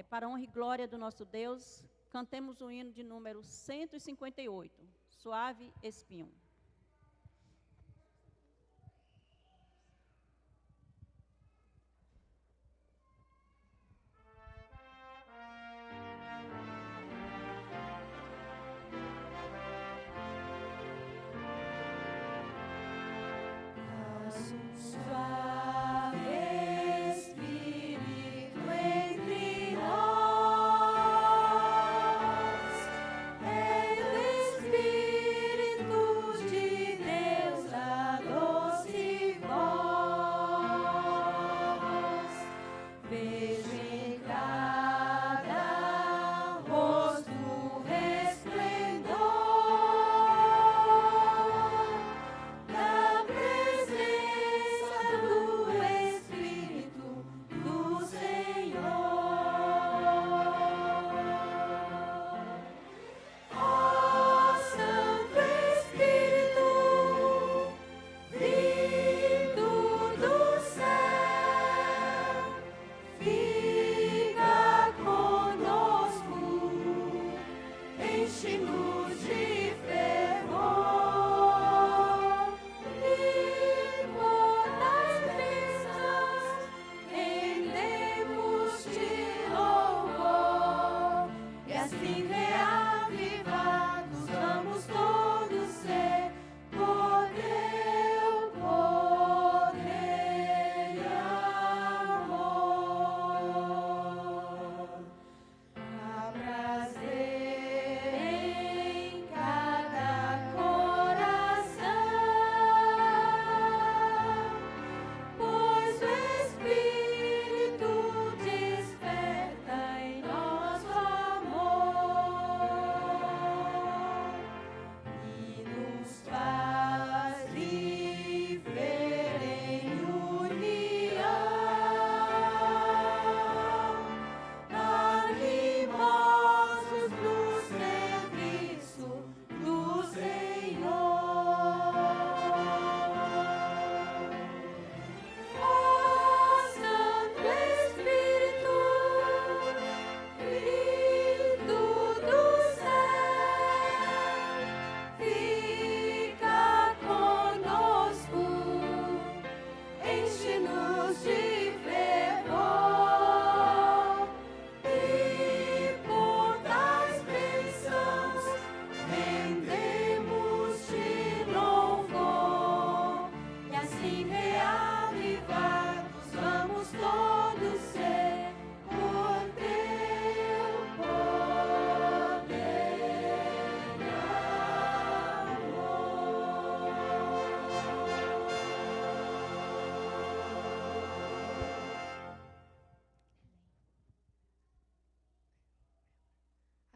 para a honra e glória do nosso Deus, cantemos o hino de número 158, Suave Espinho.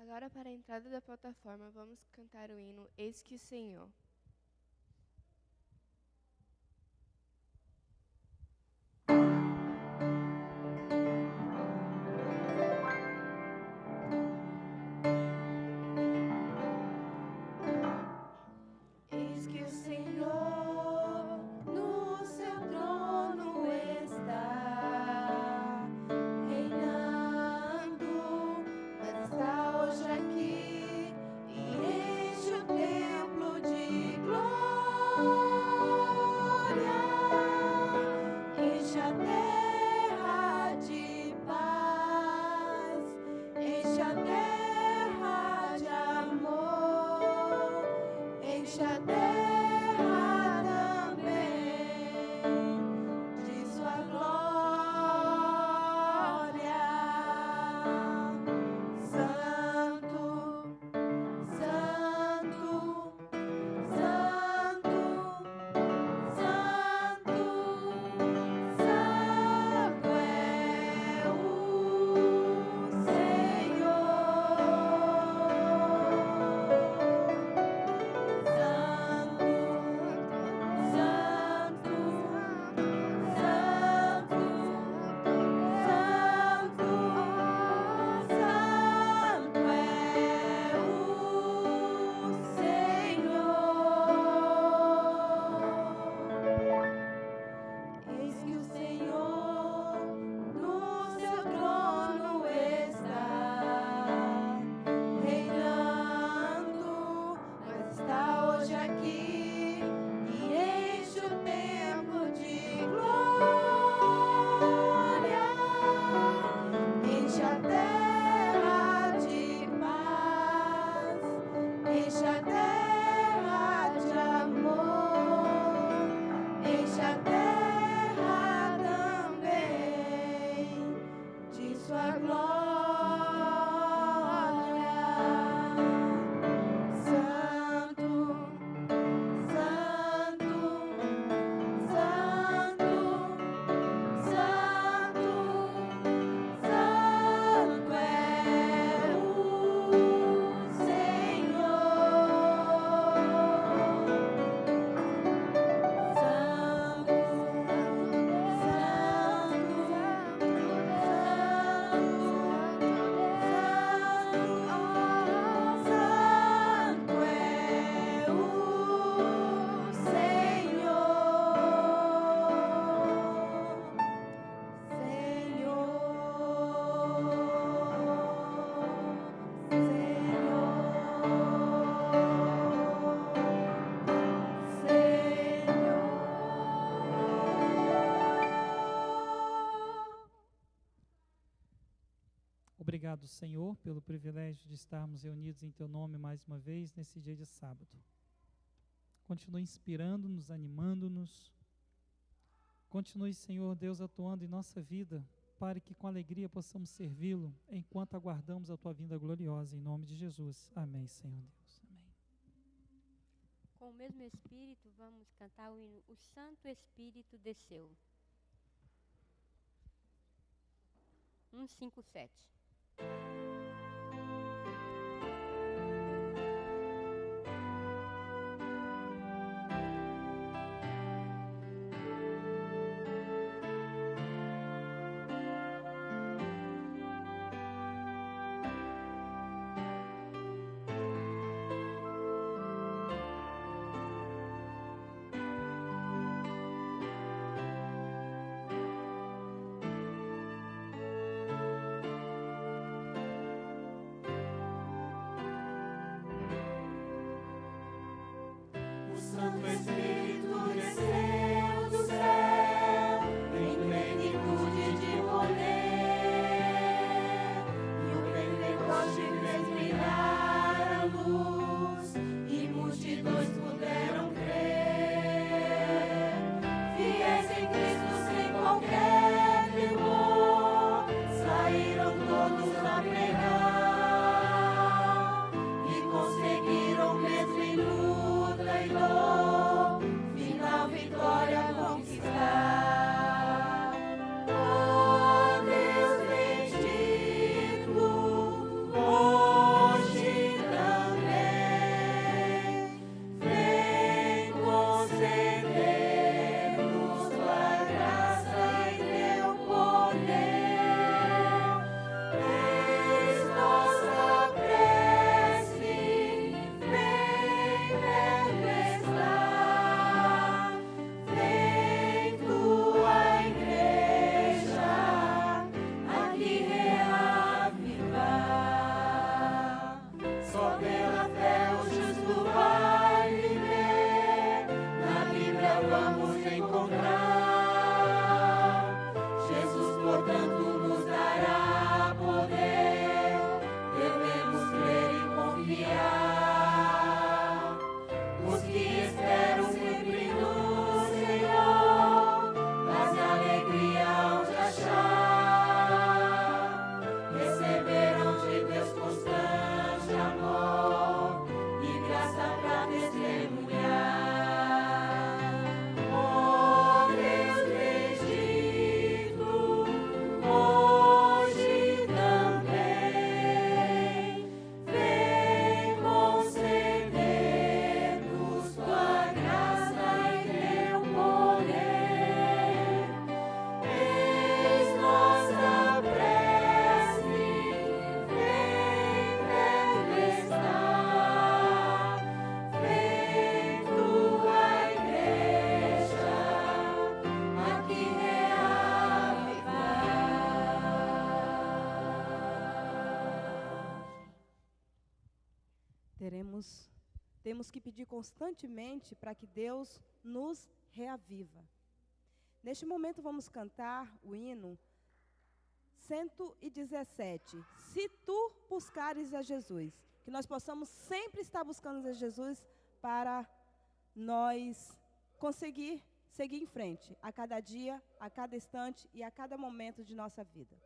Agora, para a entrada da plataforma, vamos cantar o hino Eis que o Senhor. Eis que o Senhor no seu trono está, reinando, mas está hoje aqui e enche o templo de Obrigado, Senhor, pelo privilégio de estarmos reunidos em Teu nome mais uma vez nesse dia de sábado. Continue inspirando-nos, animando-nos. Continue, Senhor Deus, atuando em nossa vida, para que com alegria possamos servi-lo enquanto aguardamos a Tua vinda gloriosa, em nome de Jesus. Amém, Senhor Deus. Amém. Com o mesmo Espírito, vamos cantar o hino O Santo Espírito Desceu. 157. Santo Espírito desceu do céu, em plenitude de poder, e o Pentecoste fez brilhar a luz, e multidões puderam crer. Fiéis em Cristo sem qualquer temor, saíram todos a pregar, e conseguiram mesmo em luta e dor, final vitória conquistar. Oh Deus bendito, hoje também vem conceder-nos tua graça e teu poder. Eis nossa prece, vem manifestar, vem tua igreja aqui reavivar. Só pela fé o justo vai viver, na Bíblia vamos encontrar. Jesus, portanto, nos dará poder, devemos crer e confiar. Os que esperam sempre no Senhor, paz e alegria hão de achar. Receberão de Deus constante amor e graça para testemunhar. Oh Deus bendito, hoje também vem conceder-nos tua graça e teu poder. Eis nossa prece, vem manifestar, vem tua igreja aqui reavivar. Temos que pedir constantemente para que Deus nos reaviva. Neste momento vamos cantar o hino 117. Se tu buscares a Jesus, que nós possamos sempre estar buscando a Jesus para nós conseguir seguir em frente a cada dia, a cada instante e a cada momento de nossa vida.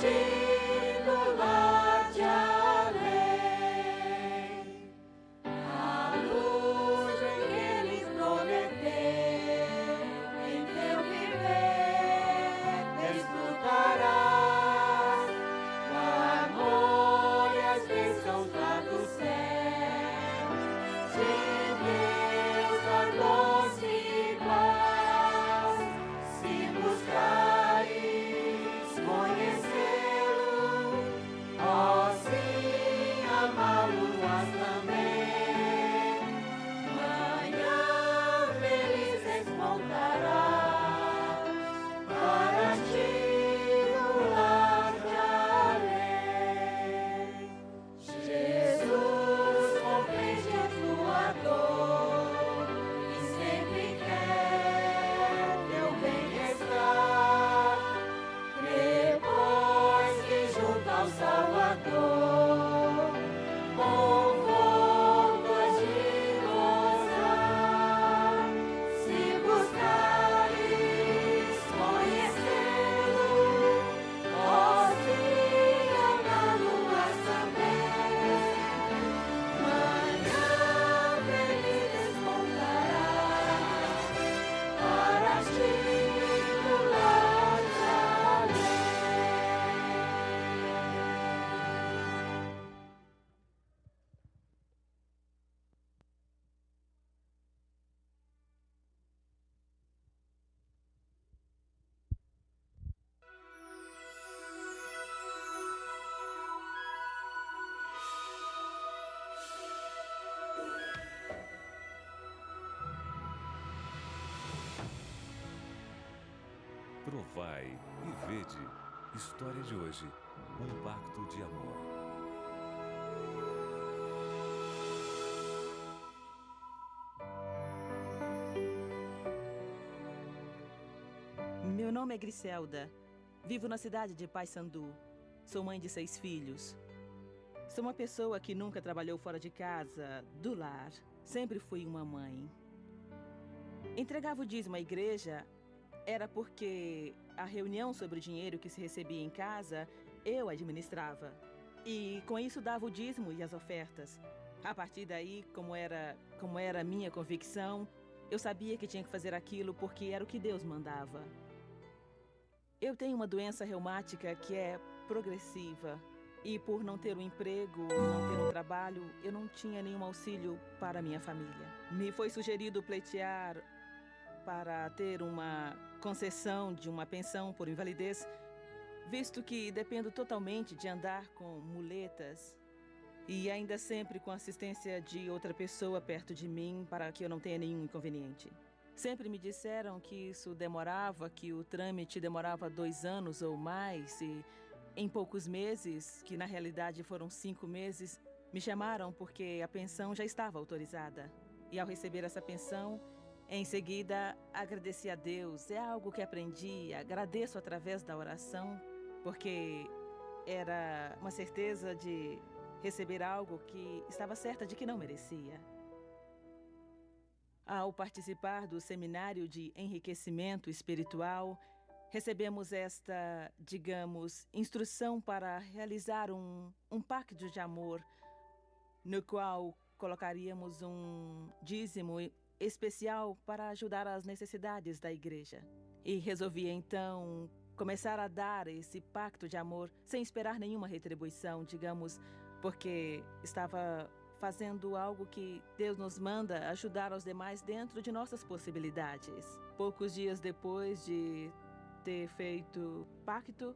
ti no lar de além. A luz que ele prometeu, em teu viver desfrutarás o amor e as bênçãos lá do céu. De Deus a doce paz, se buscares conhecê-lo, ó sim, amá-lo has também. Manhã feliz despontará para ti no lar de além. Jesus compreende a tua dor e sempre quer teu bem-estar. Depois que junto ao Salvador, conforto has de gozar. Se buscares conhecê-lo, ó sim, amá-lo has também. Manhã feliz despontará para ti no lar de além. Provai e vede. História de hoje. Um pacto de amor. Meu nome é Griselda. Vivo na cidade de Paysandu. Sou mãe de 6 filhos. Sou uma pessoa que nunca trabalhou fora de casa, do lar. Sempre fui uma mãe. Entregava o dízimo à igreja era porque a reunião sobre o dinheiro que se recebia em casa, eu administrava. E com isso dava o dízimo e as ofertas. A partir daí, como era a minha convicção, eu sabia que tinha que fazer aquilo porque era o que Deus mandava. Eu tenho uma doença reumática que é progressiva. E por não ter um emprego, não ter um trabalho, eu não tinha nenhum auxílio para a minha família. Me foi sugerido pleitear para ter uma concessão de uma pensão por invalidez, visto que dependo totalmente de andar com muletas e ainda sempre com assistência de outra pessoa perto de mim para que eu não tenha nenhum inconveniente. Sempre me disseram que isso demorava, que o trâmite demorava 2 anos ou mais e em poucos meses, que na realidade foram 5 meses, me chamaram porque a pensão já estava autorizada. E ao receber essa pensão, em seguida, agradeci a Deus. É algo que aprendi, agradeço através da oração, porque era uma certeza de receber algo que estava certa de que não merecia. Ao participar do seminário de enriquecimento espiritual, recebemos esta, digamos, instrução para realizar um pacto de amor, no qual colocaríamos um dízimo especial para ajudar as necessidades da igreja. E resolvi então começar a dar esse pacto de amor sem esperar nenhuma retribuição, digamos, porque estava fazendo algo que Deus nos manda, ajudar aos demais dentro de nossas possibilidades. Poucos dias depois de ter feito pacto,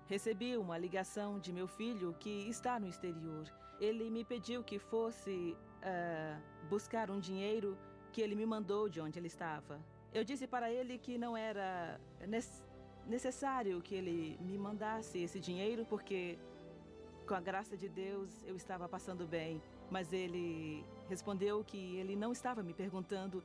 recebi uma ligação de meu filho que está no exterior. Ele me pediu que fosse buscar um dinheiro que ele me mandou de onde ele estava. Eu disse para ele que não era necessário que ele me mandasse esse dinheiro, porque com a graça de Deus eu estava passando bem. Mas ele respondeu que ele não estava me perguntando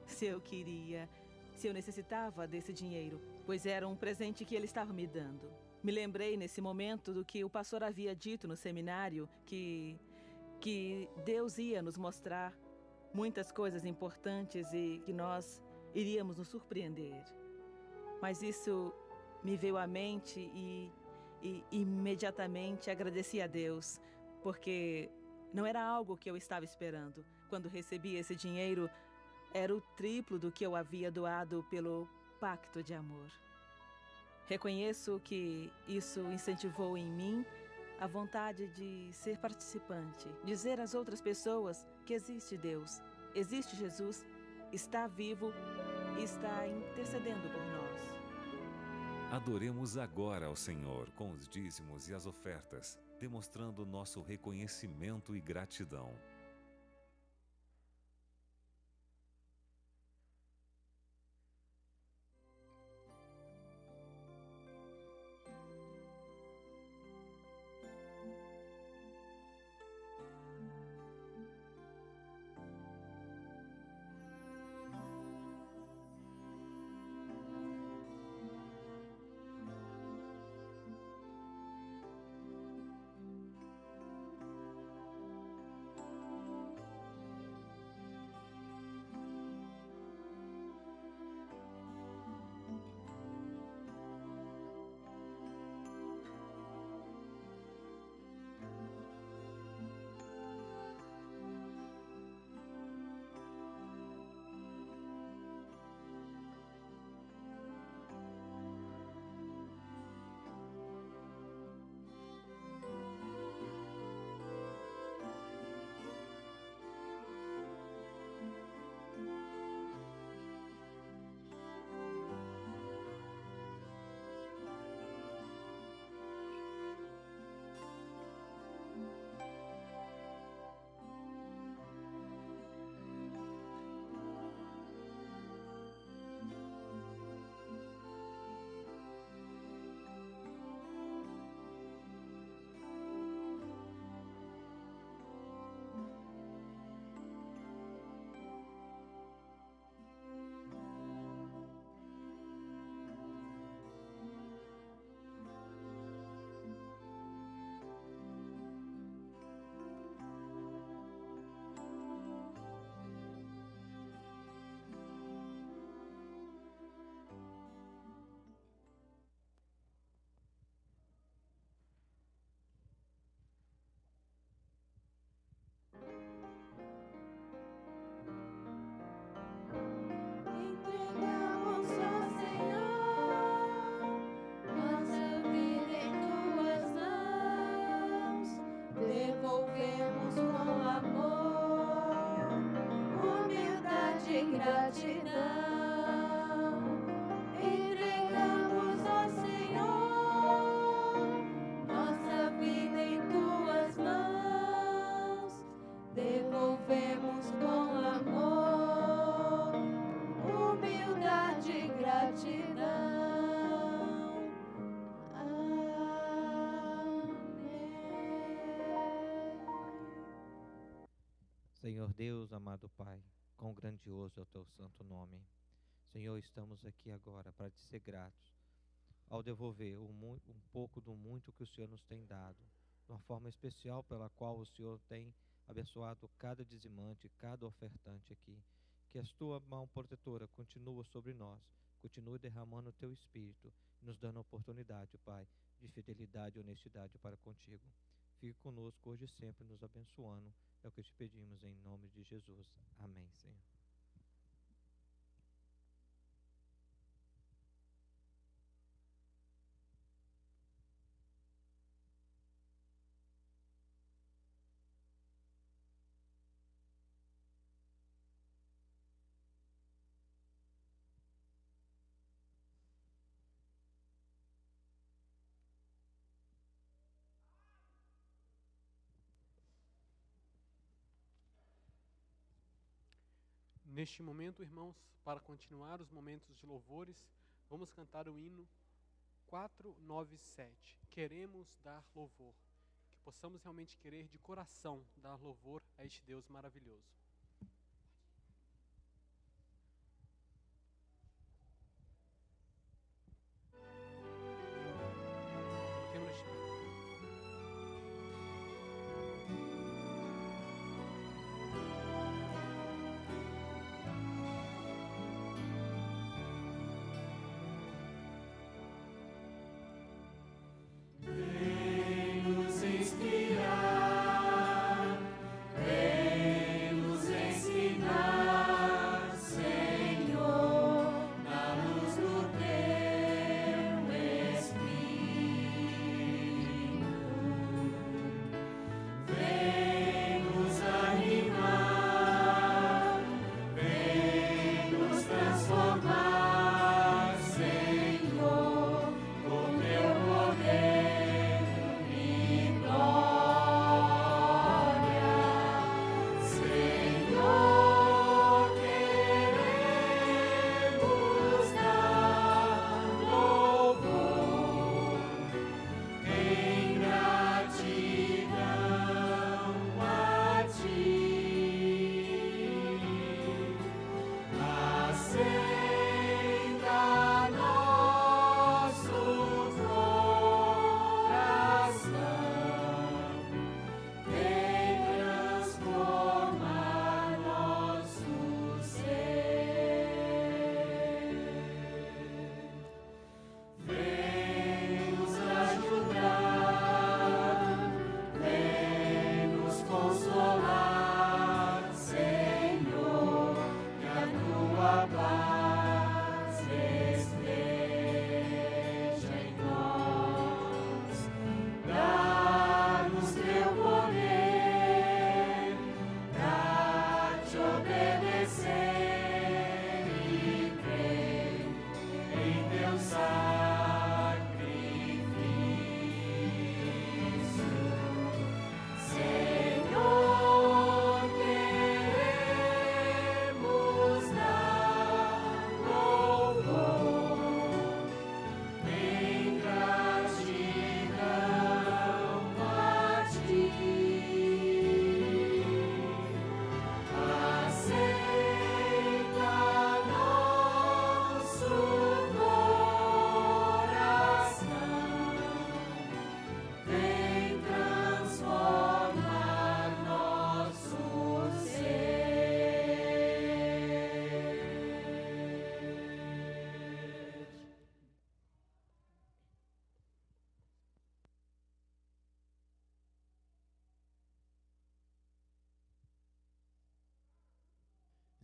se eu queria, se eu necessitava desse dinheiro, pois era um presente que ele estava me dando. Me lembrei nesse momento do que o pastor havia dito no seminário, que Deus ia nos mostrar muitas coisas importantes e que nós iríamos nos surpreender. Mas isso me veio à mente e e imediatamente agradeci a Deus, porque não era algo que eu estava esperando. Quando recebi esse dinheiro, era o triplo do que eu havia doado pelo pacto de amor. Reconheço que isso incentivou em mim a vontade de ser participante, dizer às outras pessoas que existe Deus, existe Jesus, está vivo e está intercedendo por nós. Adoremos agora ao Senhor com os dízimos e as ofertas, demonstrando nosso reconhecimento e gratidão. Entregamos ao Senhor nossa vida em tuas mãos, devolvemos com amor, humildade e gratidão. Entregamos ao Senhor nossa vida em tuas mãos, devolvemos com amor, humildade e gratidão. Amém. Senhor Deus, amado Pai, quão grandioso é o teu santo nome. Senhor, estamos aqui agora para te ser gratos ao devolver um pouco do muito que o Senhor nos tem dado, de uma forma especial pela qual o Senhor tem abençoado cada dizimante, cada ofertante aqui. Que a tua mão protetora continua sobre nós, continue derramando o teu Espírito, nos dando a oportunidade, Pai, de fidelidade e honestidade para contigo. Fique conosco hoje e sempre, nos abençoando. É o que te pedimos em nome de Jesus. Amém, Senhor. Neste momento, irmãos, para continuar os momentos de louvores, vamos cantar o hino 497. Queremos dar louvor. Que possamos realmente querer de coração dar louvor a este Deus maravilhoso. Coloquemos de pé.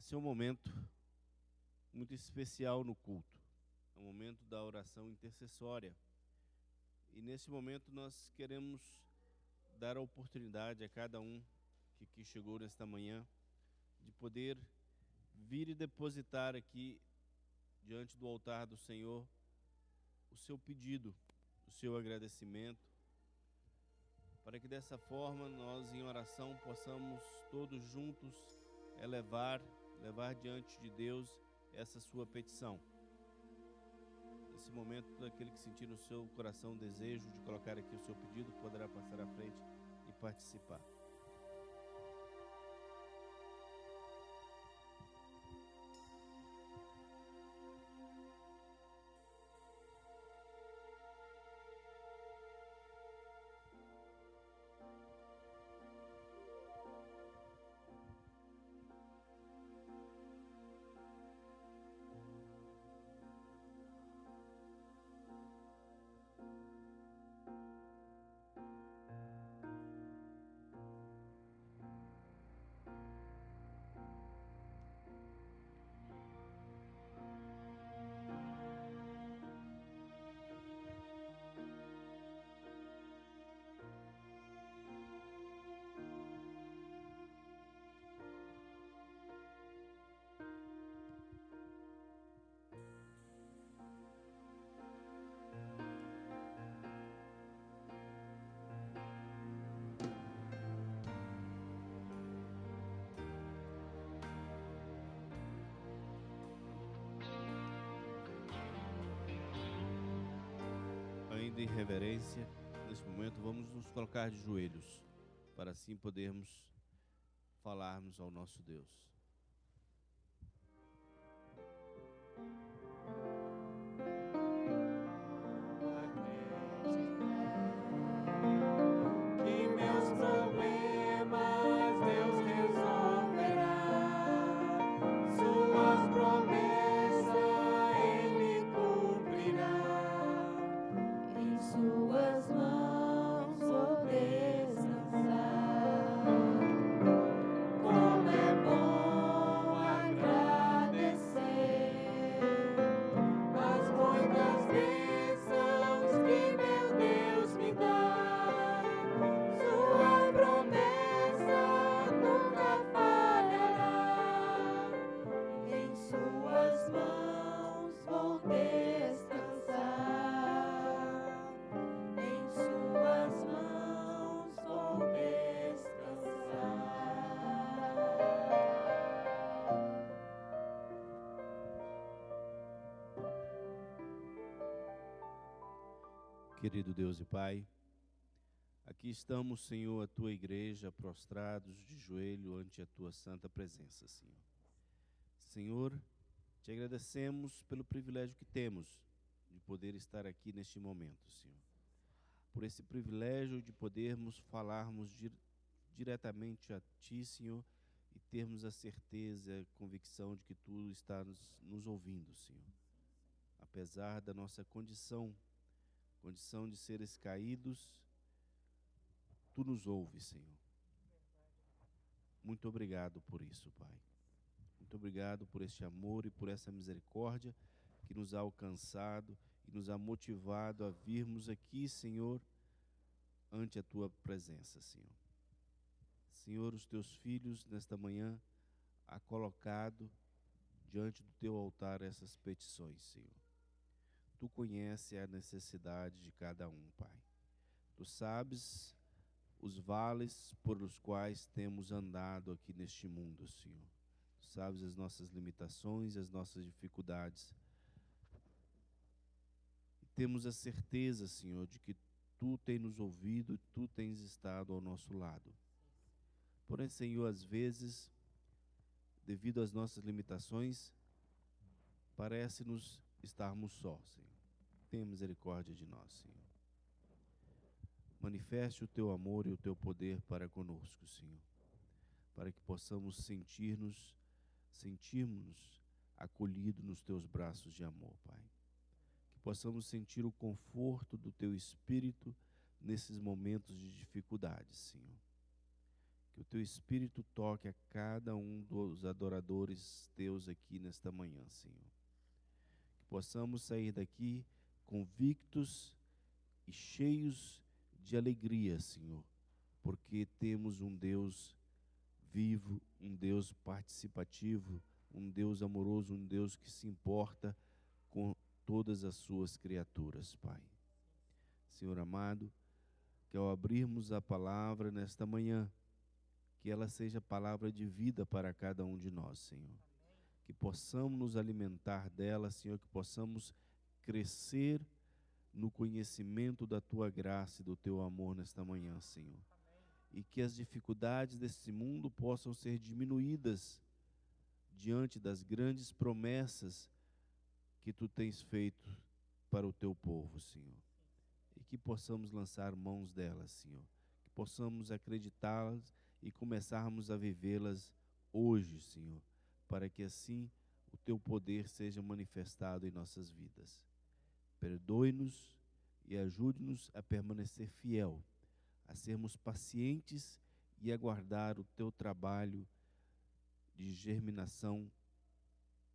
Esse é um momento muito especial no culto. É um momento da oração intercessória. E nesse momento nós queremos dar a oportunidade a cada um que chegou nesta manhã de poder vir e depositar aqui diante do altar do Senhor o seu pedido, o seu agradecimento, para que dessa forma nós em oração possamos todos juntos levar diante de Deus essa sua petição. Nesse momento, aquele que sentir no seu coração o desejo de colocar aqui o seu pedido, poderá passar à frente e participar. Ainda em reverência, nesse momento vamos nos colocar de joelhos, para assim podermos falarmos ao nosso Deus. Que meus problemas Deus resolverá, suas promessas Ele cumprirá. Em suas mãos vou descansar. Como é bom agradecer as muitas bênçãos que meu Deus me dá. Sua promessa nunca falhará. Em suas mãos vou descansar. Em suas mãos vou descansar. Querido Deus e Pai, aqui estamos, Senhor, a Tua igreja, prostrados de joelho ante a Tua santa presença, Senhor. Senhor, te agradecemos pelo privilégio que temos de poder estar aqui neste momento, Senhor. Por esse privilégio de podermos falarmos diretamente a Ti, Senhor, e termos a certeza e a convicção de que Tu estás nos ouvindo, Senhor. Apesar da nossa condição de seres caídos, Tu nos ouves, Senhor. Muito obrigado por isso, Pai. Muito obrigado por este amor e por essa misericórdia que nos ha alcançado e nos ha motivado a virmos aqui, Senhor, ante a Tua presença, Senhor. Senhor, os Teus filhos, nesta manhã, há colocado diante do Teu altar essas petições, Senhor. Tu conheces a necessidade de cada um, Pai. Tu sabes os vales por os quais temos andado aqui neste mundo, Senhor. Tu sabes as nossas limitações, as nossas dificuldades. E temos a certeza, Senhor, de que Tu tens nos ouvido e Tu tens estado ao nosso lado. Porém, Senhor, às vezes, devido às nossas limitações, parece-nos estarmos só, Senhor. Tenha misericórdia de nós, Senhor. Manifeste o Teu amor e o Teu poder para conosco, Senhor, para que possamos sentirmos acolhidos nos Teus braços de amor, Pai. Que possamos sentir o conforto do Teu Espírito nesses momentos de dificuldade, Senhor. Que o teu Espírito toque a cada um dos adoradores teus aqui nesta manhã, Senhor. Que possamos sair daqui convictos e cheios de alegria, Senhor, porque temos um Deus vivo, um Deus participativo, um Deus amoroso, um Deus que se importa com todas as suas criaturas, Pai. Senhor amado, que ao abrirmos a palavra nesta manhã, que ela seja palavra de vida para cada um de nós, Senhor. Que possamos nos alimentar dela, Senhor, que possamos crescer no conhecimento da Tua graça e do Teu amor nesta manhã, Senhor. E que as dificuldades desse mundo possam ser diminuídas diante das grandes promessas que Tu tens feito para o Teu povo, Senhor. E que possamos lançar mãos delas, Senhor. Que possamos acreditá-las e começarmos a vivê-las hoje, Senhor, para que assim o Teu poder seja manifestado em nossas vidas. Perdoe-nos e ajude-nos a permanecer fiel, a sermos pacientes e aguardar o Teu trabalho de germinação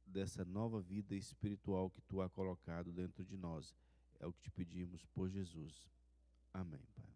dessa nova vida espiritual que Tu há colocado dentro de nós. É o que Te pedimos por Jesus. Amém, Pai.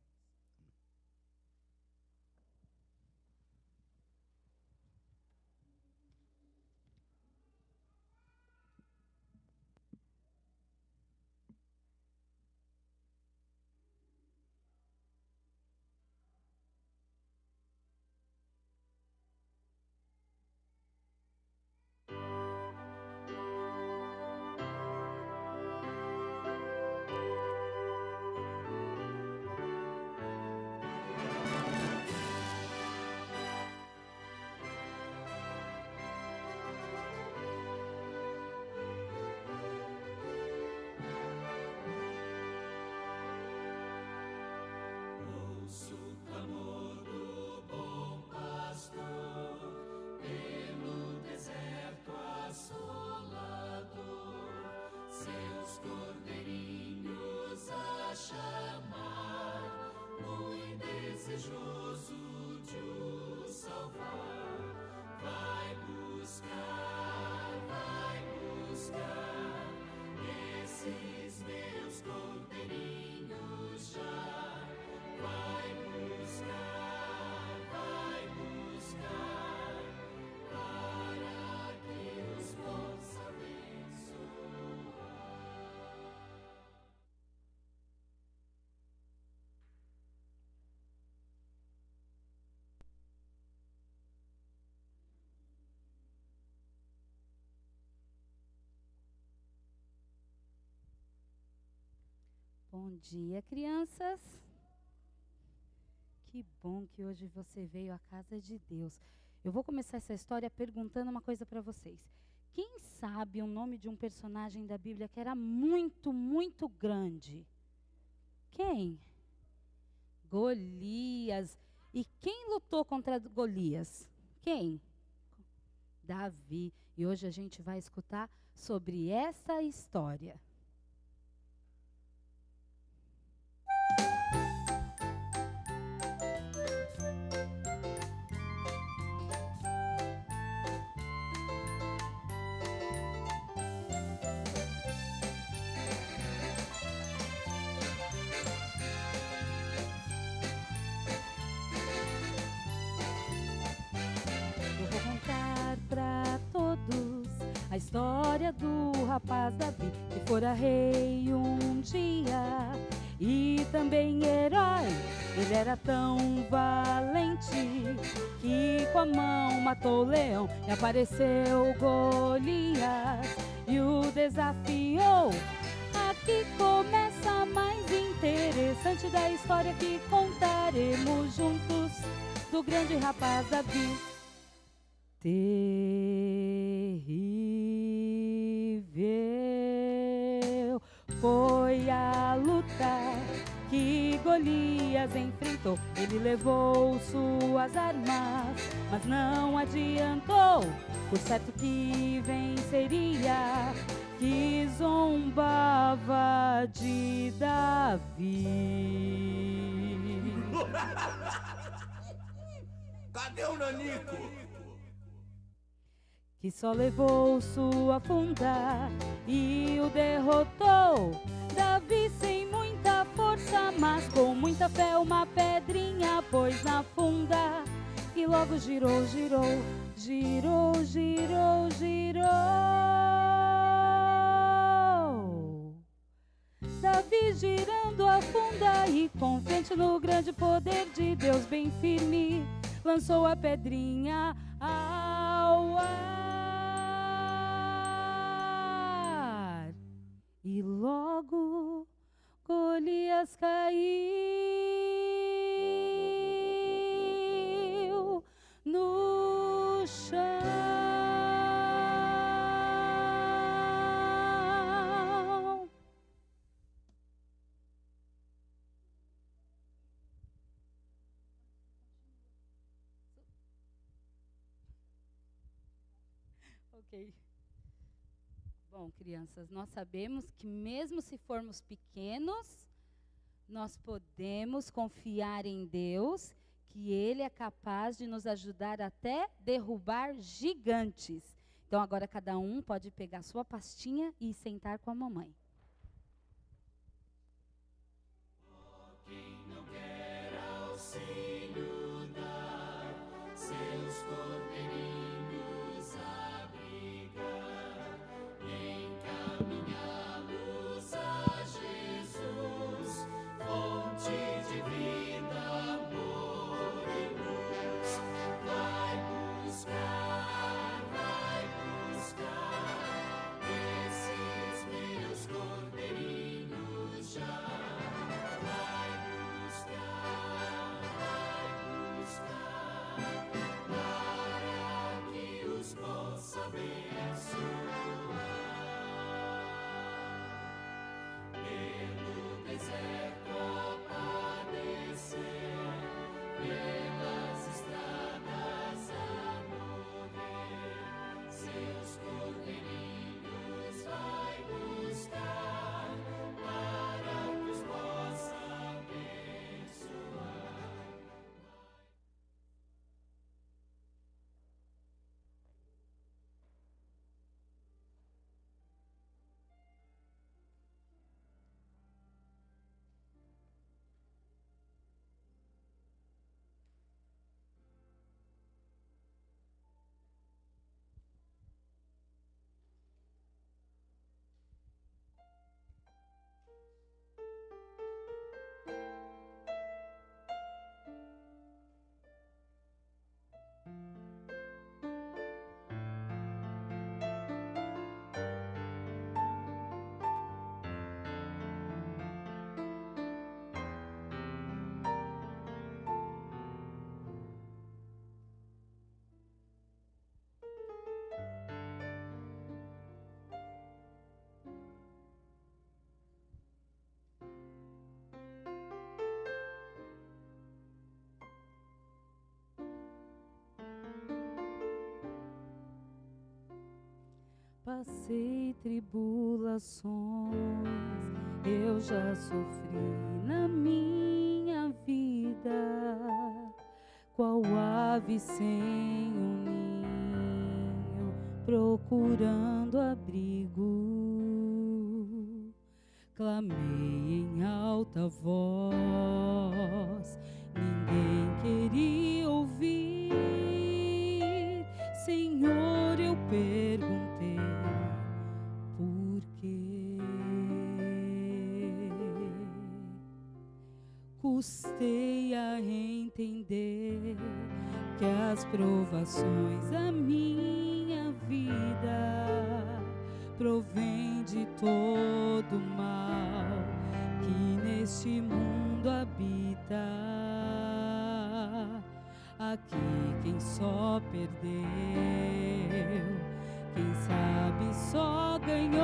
Bom dia, crianças. Que bom que hoje você veio à casa de Deus. Eu vou começar essa história perguntando uma coisa para vocês. Quem sabe o nome de um personagem da Bíblia que era muito, muito grande? Quem? Golias. E quem lutou contra Golias? Quem? Davi. E hoje a gente vai escutar sobre essa história. A história do rapaz Davi, que fora rei um dia e também herói. Ele era tão valente que com a mão matou o leão e apareceu Golias e o desafiou. Aqui começa a mais interessante da história que contaremos juntos do grande rapaz Davi. Terrível foi a luta que Golias enfrentou. Ele levou suas armas, mas não adiantou. Por certo que venceria, que zombava de Davi. Cadê o Nanico? Que só levou sua funda e o derrotou. Davi sem muita força, mas com muita fé uma pedrinha pôs na funda. E logo girou, girou, girou, girou, girou. Davi girando a funda e confiante no grande poder de Deus bem firme, lançou a pedrinha ao ar. E logo Golias caiu no chão. Ok. Bom, crianças, nós sabemos que mesmo se formos pequenos, nós podemos confiar em Deus, que Ele é capaz de nos ajudar até derrubar gigantes. Então agora cada um pode pegar sua pastinha e sentar com a mamãe. Quem não quer auxílio dar, seus cordeirinhos abrigar, encaminhá-los a Jesus, fonte de vida, amor e luz. Vai buscar esses meus cordeirinhos já. Vai buscar, para que os possa abençoar. Pelo deserto a padecer, pelas estradas a morrer, seus cordeirinhos vai buscar, para que os possa abençoar. Passei tribulações, eu já sofri na minha vida, qual ave sem um ninho, procurando abrigo. Clamei em alta voz, ninguém queria ouvir. Senhor, eu perguntei por quê. Custei a entender que as provações da minha vida provém de todo mal que neste mundo habita. Aqui quem só perdeu, quem sabe só ganhou.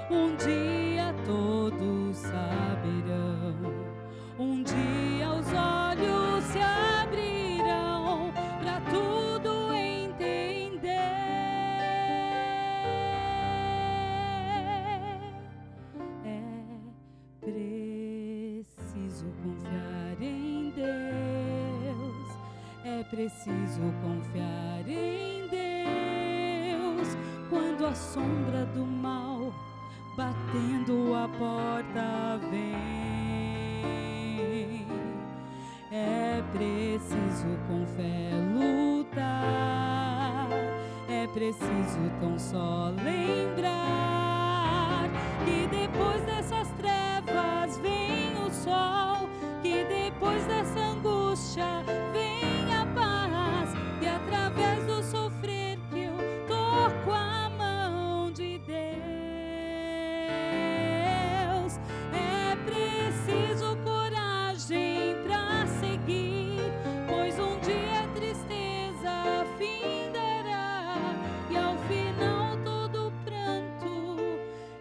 Um dia todos saberão, um dia os olhos se abrirão para tudo entender. É preciso confiar em Deus, preciso confiar em Deus quando a sombra do mal batendo a porta vem. É preciso com fé lutar, é preciso tão só lembrar que depois dessas trevas vem o sol, que depois dessa angústia vem a paz, e através do sofrer que eu toco a mão de Deus. É preciso coragem pra seguir, pois um dia a tristeza findará, e ao final todo pranto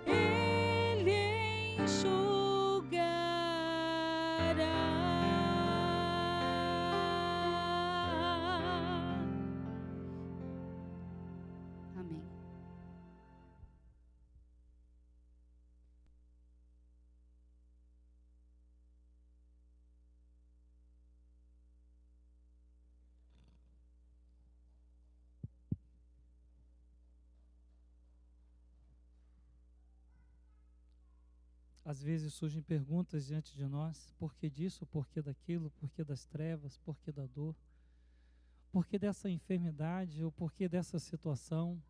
Ele enxugará. Amém. Às vezes surgem perguntas diante de nós: por que disso, por que daquilo, por que das trevas, por que da dor, por que dessa enfermidade, ou por que dessa situação,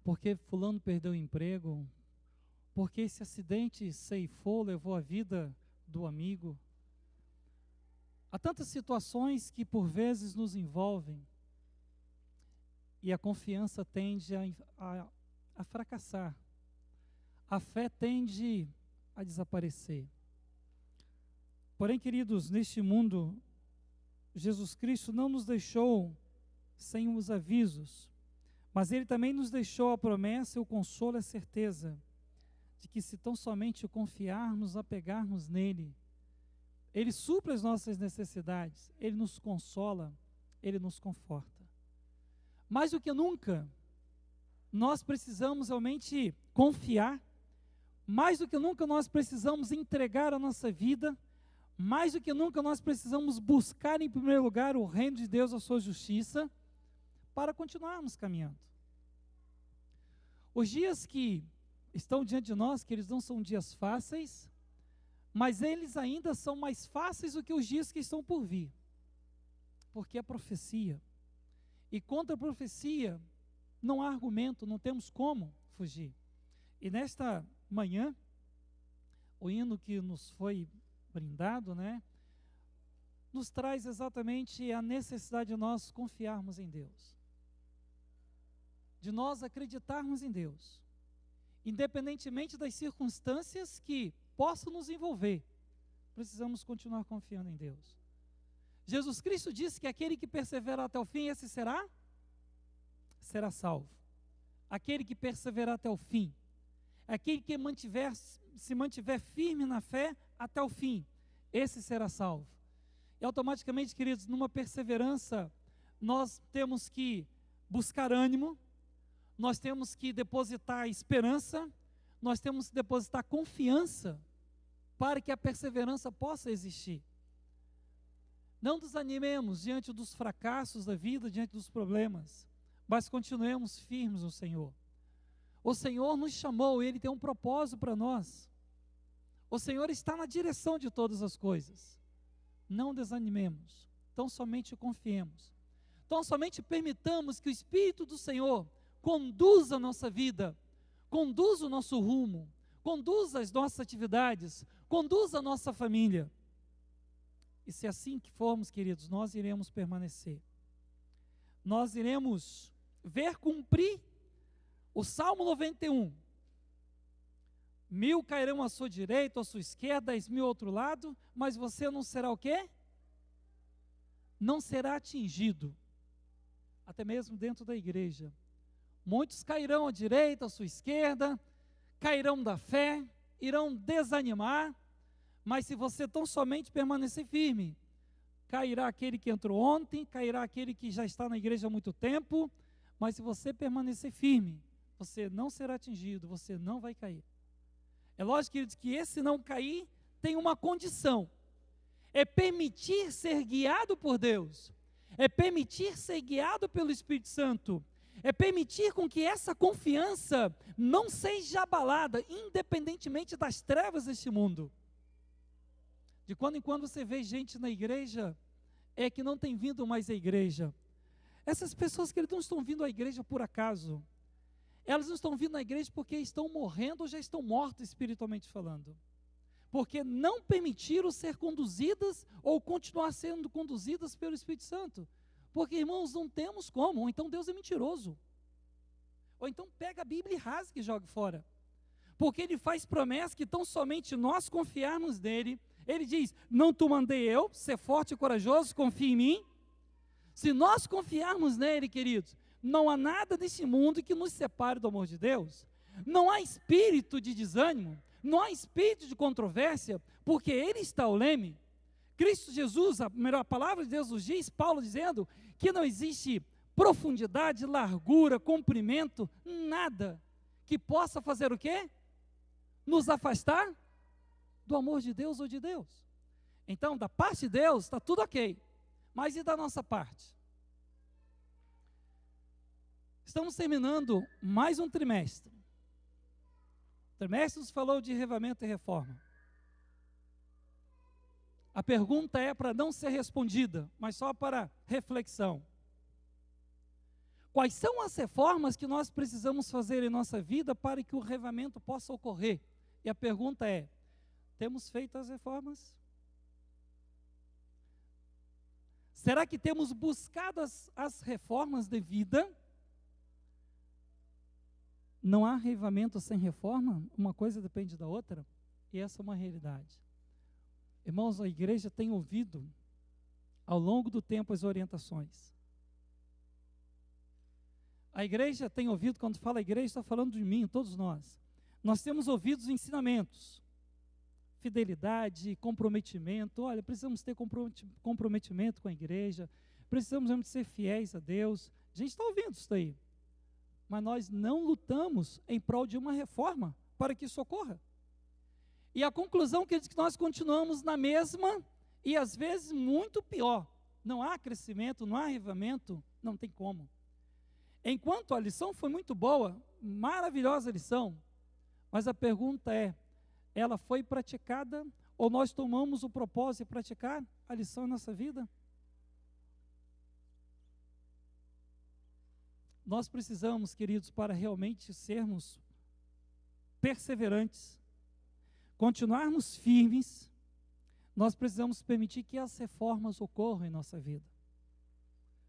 por que fulano perdeu o emprego, por que esse acidente ceifou, levou a vida do amigo. Há tantas situações que por vezes nos envolvem e a confiança tende a fracassar, a fé tende a desaparecer. Porém, queridos, neste mundo, Jesus Cristo não nos deixou sem os avisos, mas Ele também nos deixou a promessa, o consolo e a certeza de que se tão somente o confiarmos, apegarmos nele, Ele supre as nossas necessidades, Ele nos consola, Ele nos conforta. Mais do que nunca, nós precisamos realmente confiar. Mais do que nunca nós precisamos entregar a nossa vida, mais do que nunca nós precisamos buscar em primeiro lugar o reino de Deus, a sua justiça, para continuarmos caminhando. Os dias que estão diante de nós, que eles não são dias fáceis, mas eles ainda são mais fáceis do que os dias que estão por vir, porque é profecia, e contra a profecia não há argumento, não temos como fugir. E nesta manhã, o hino que nos foi brindado, nos traz exatamente a necessidade de nós confiarmos em Deus, de nós acreditarmos em Deus, independentemente das circunstâncias que possam nos envolver, precisamos continuar confiando em Deus. Jesus Cristo disse que aquele que perseverar até o fim, esse será salvo. Aquele que perseverar até o fim, aquele que se mantiver firme na fé até o fim, esse será salvo. E automaticamente, queridos, numa perseverança, nós temos que buscar ânimo, nós temos que depositar esperança, nós temos que depositar confiança, para que a perseverança possa existir. Não desanimemos diante dos fracassos da vida, diante dos problemas, mas continuemos firmes no Senhor. O Senhor nos chamou, Ele tem um propósito para nós. O Senhor está na direção de todas as coisas. Não desanimemos, tão somente confiemos. Tão somente permitamos que o Espírito do Senhor conduza a nossa vida, conduza o nosso rumo, conduza as nossas atividades, conduza a nossa família. E se assim que formos, queridos, nós iremos permanecer. Nós iremos ver cumprir o Salmo 91. 1000 cairão à sua direita, à sua esquerda, 10.000 ao outro lado, mas você não será o quê? Não será atingido. Até mesmo dentro da igreja. Muitos cairão à direita, à sua esquerda, cairão da fé, irão desanimar, mas se você tão somente permanecer firme, cairá aquele que entrou ontem, cairá aquele que já está na igreja há muito tempo, mas se você permanecer firme, você não será atingido, você não vai cair. É lógico, queridos, que esse não cair tem uma condição, é permitir ser guiado por Deus, é permitir ser guiado pelo Espírito Santo, é permitir com que essa confiança não seja abalada, independentemente das trevas deste mundo. De quando em quando você vê gente na igreja, que não tem vindo mais à igreja. Essas pessoas que não estão vindo à igreja por acaso, elas não estão vindo à igreja porque estão morrendo ou já estão mortas espiritualmente falando. Porque não permitiram ser conduzidas ou continuar sendo conduzidas pelo Espírito Santo. Porque, irmãos, não temos como. Ou então Deus é mentiroso. Ou então pega a Bíblia e rasga e joga fora. Porque Ele faz promessas que tão somente nós confiarmos nele. Ele diz, não te mandei eu, ser forte e corajoso, confia em mim. Se nós confiarmos nele, queridos, não há nada nesse mundo que nos separe do amor de Deus. Não há espírito de desânimo, não há espírito de controvérsia, porque Ele está ao leme. Cristo Jesus, a melhor palavra de Deus nos diz, Paulo dizendo que não existe profundidade, largura, comprimento, nada que possa fazer o quê? Nos afastar do amor de Deus ou de Deus. Então, da parte de Deus, está tudo ok. Mas e da nossa parte? Estamos terminando mais um trimestre. O trimestre nos falou de avivamento e reforma. A pergunta é para não ser respondida, mas só para reflexão. Quais são as reformas que nós precisamos fazer em nossa vida para que o avivamento possa ocorrer? E a pergunta é, temos feito as reformas? Será que temos buscado as reformas de vida? Não há avivamento sem reforma? Uma coisa depende da outra? E essa é uma realidade. Irmãos, a igreja tem ouvido, ao longo do tempo, as orientações. A igreja tem ouvido, quando fala igreja, está falando de mim, todos nós. Nós temos ouvido os ensinamentos. Fidelidade, comprometimento. Olha, precisamos ter comprometimento com a igreja. Precisamos ser fiéis a Deus. A gente está ouvindo isso daí. Mas nós não lutamos em prol de uma reforma para que isso ocorra. E a conclusão que nós continuamos na mesma e às vezes muito pior. Não há crescimento, não há avivamento, não tem como. Enquanto a lição foi muito boa, maravilhosa lição, mas a pergunta é, ela foi praticada ou nós tomamos o propósito de praticar a lição em nossa vida? Nós precisamos, queridos, para realmente sermos perseverantes, continuarmos firmes, nós precisamos permitir que as reformas ocorram em nossa vida.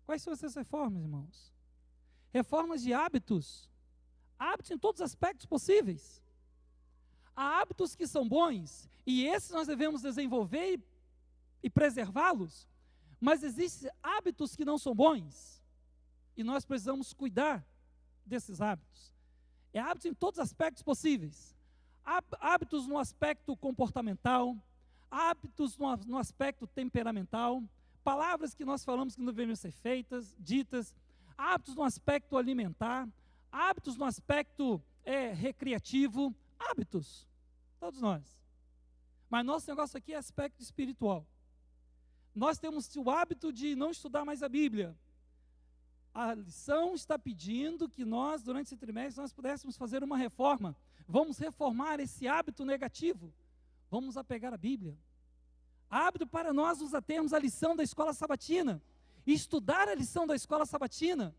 Quais são essas reformas, irmãos? Reformas de hábitos, hábitos em todos os aspectos possíveis. Há hábitos que são bons, e esses nós devemos desenvolver e preservá-los, mas existem hábitos que não são bons, e nós precisamos cuidar desses hábitos. É hábitos em todos os aspectos possíveis. Hábitos no aspecto comportamental, hábitos no aspecto temperamental, palavras que nós falamos que não deveriam ser feitas, ditas, hábitos no aspecto alimentar, hábitos no aspecto recreativo, hábitos, todos nós. Mas nosso negócio aqui é aspecto espiritual. Nós temos o hábito de não estudar mais a Bíblia. A lição está pedindo que nós, durante esse trimestre, nós pudéssemos fazer uma reforma. Vamos reformar esse hábito negativo. Vamos apegar a Bíblia. Hábito para nós nos atermos à lição da escola sabatina. Estudar a lição da escola sabatina.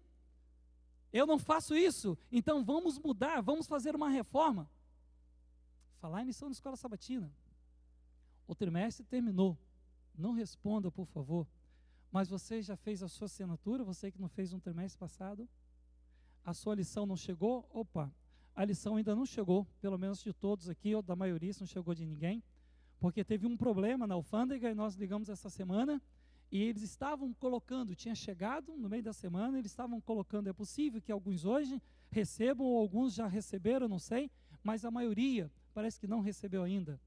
Eu não faço isso, então vamos mudar, vamos fazer uma reforma. Falar em lição da escola sabatina. O trimestre terminou. Não responda, por favor. Mas você já fez a sua assinatura, você que não fez no trimestre passado? A sua lição não chegou? Opa, a lição ainda não chegou, pelo menos de todos aqui, ou da maioria, se não chegou de ninguém, porque teve um problema na alfândega e nós ligamos essa semana, e eles estavam colocando, tinha chegado no meio da semana, eles estavam colocando, é possível que alguns hoje recebam, ou alguns já receberam, não sei, mas a maioria parece que não recebeu ainda.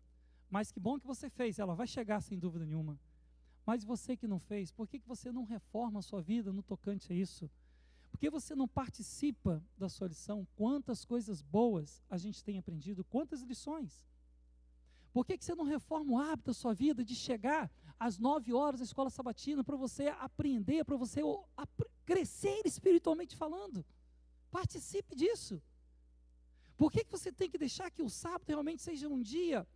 Mas que bom que você fez, ela vai chegar sem dúvida nenhuma. Mas você que não fez, por que você não reforma a sua vida no tocante a isso? Por que você não participa da sua lição? Quantas coisas boas a gente tem aprendido, quantas lições? Por que você não reforma o hábito da sua vida de chegar às 9 horas da escola sabatina, para você aprender, para você crescer espiritualmente falando. Participe disso. Por que você tem que deixar que o sábado realmente seja um dia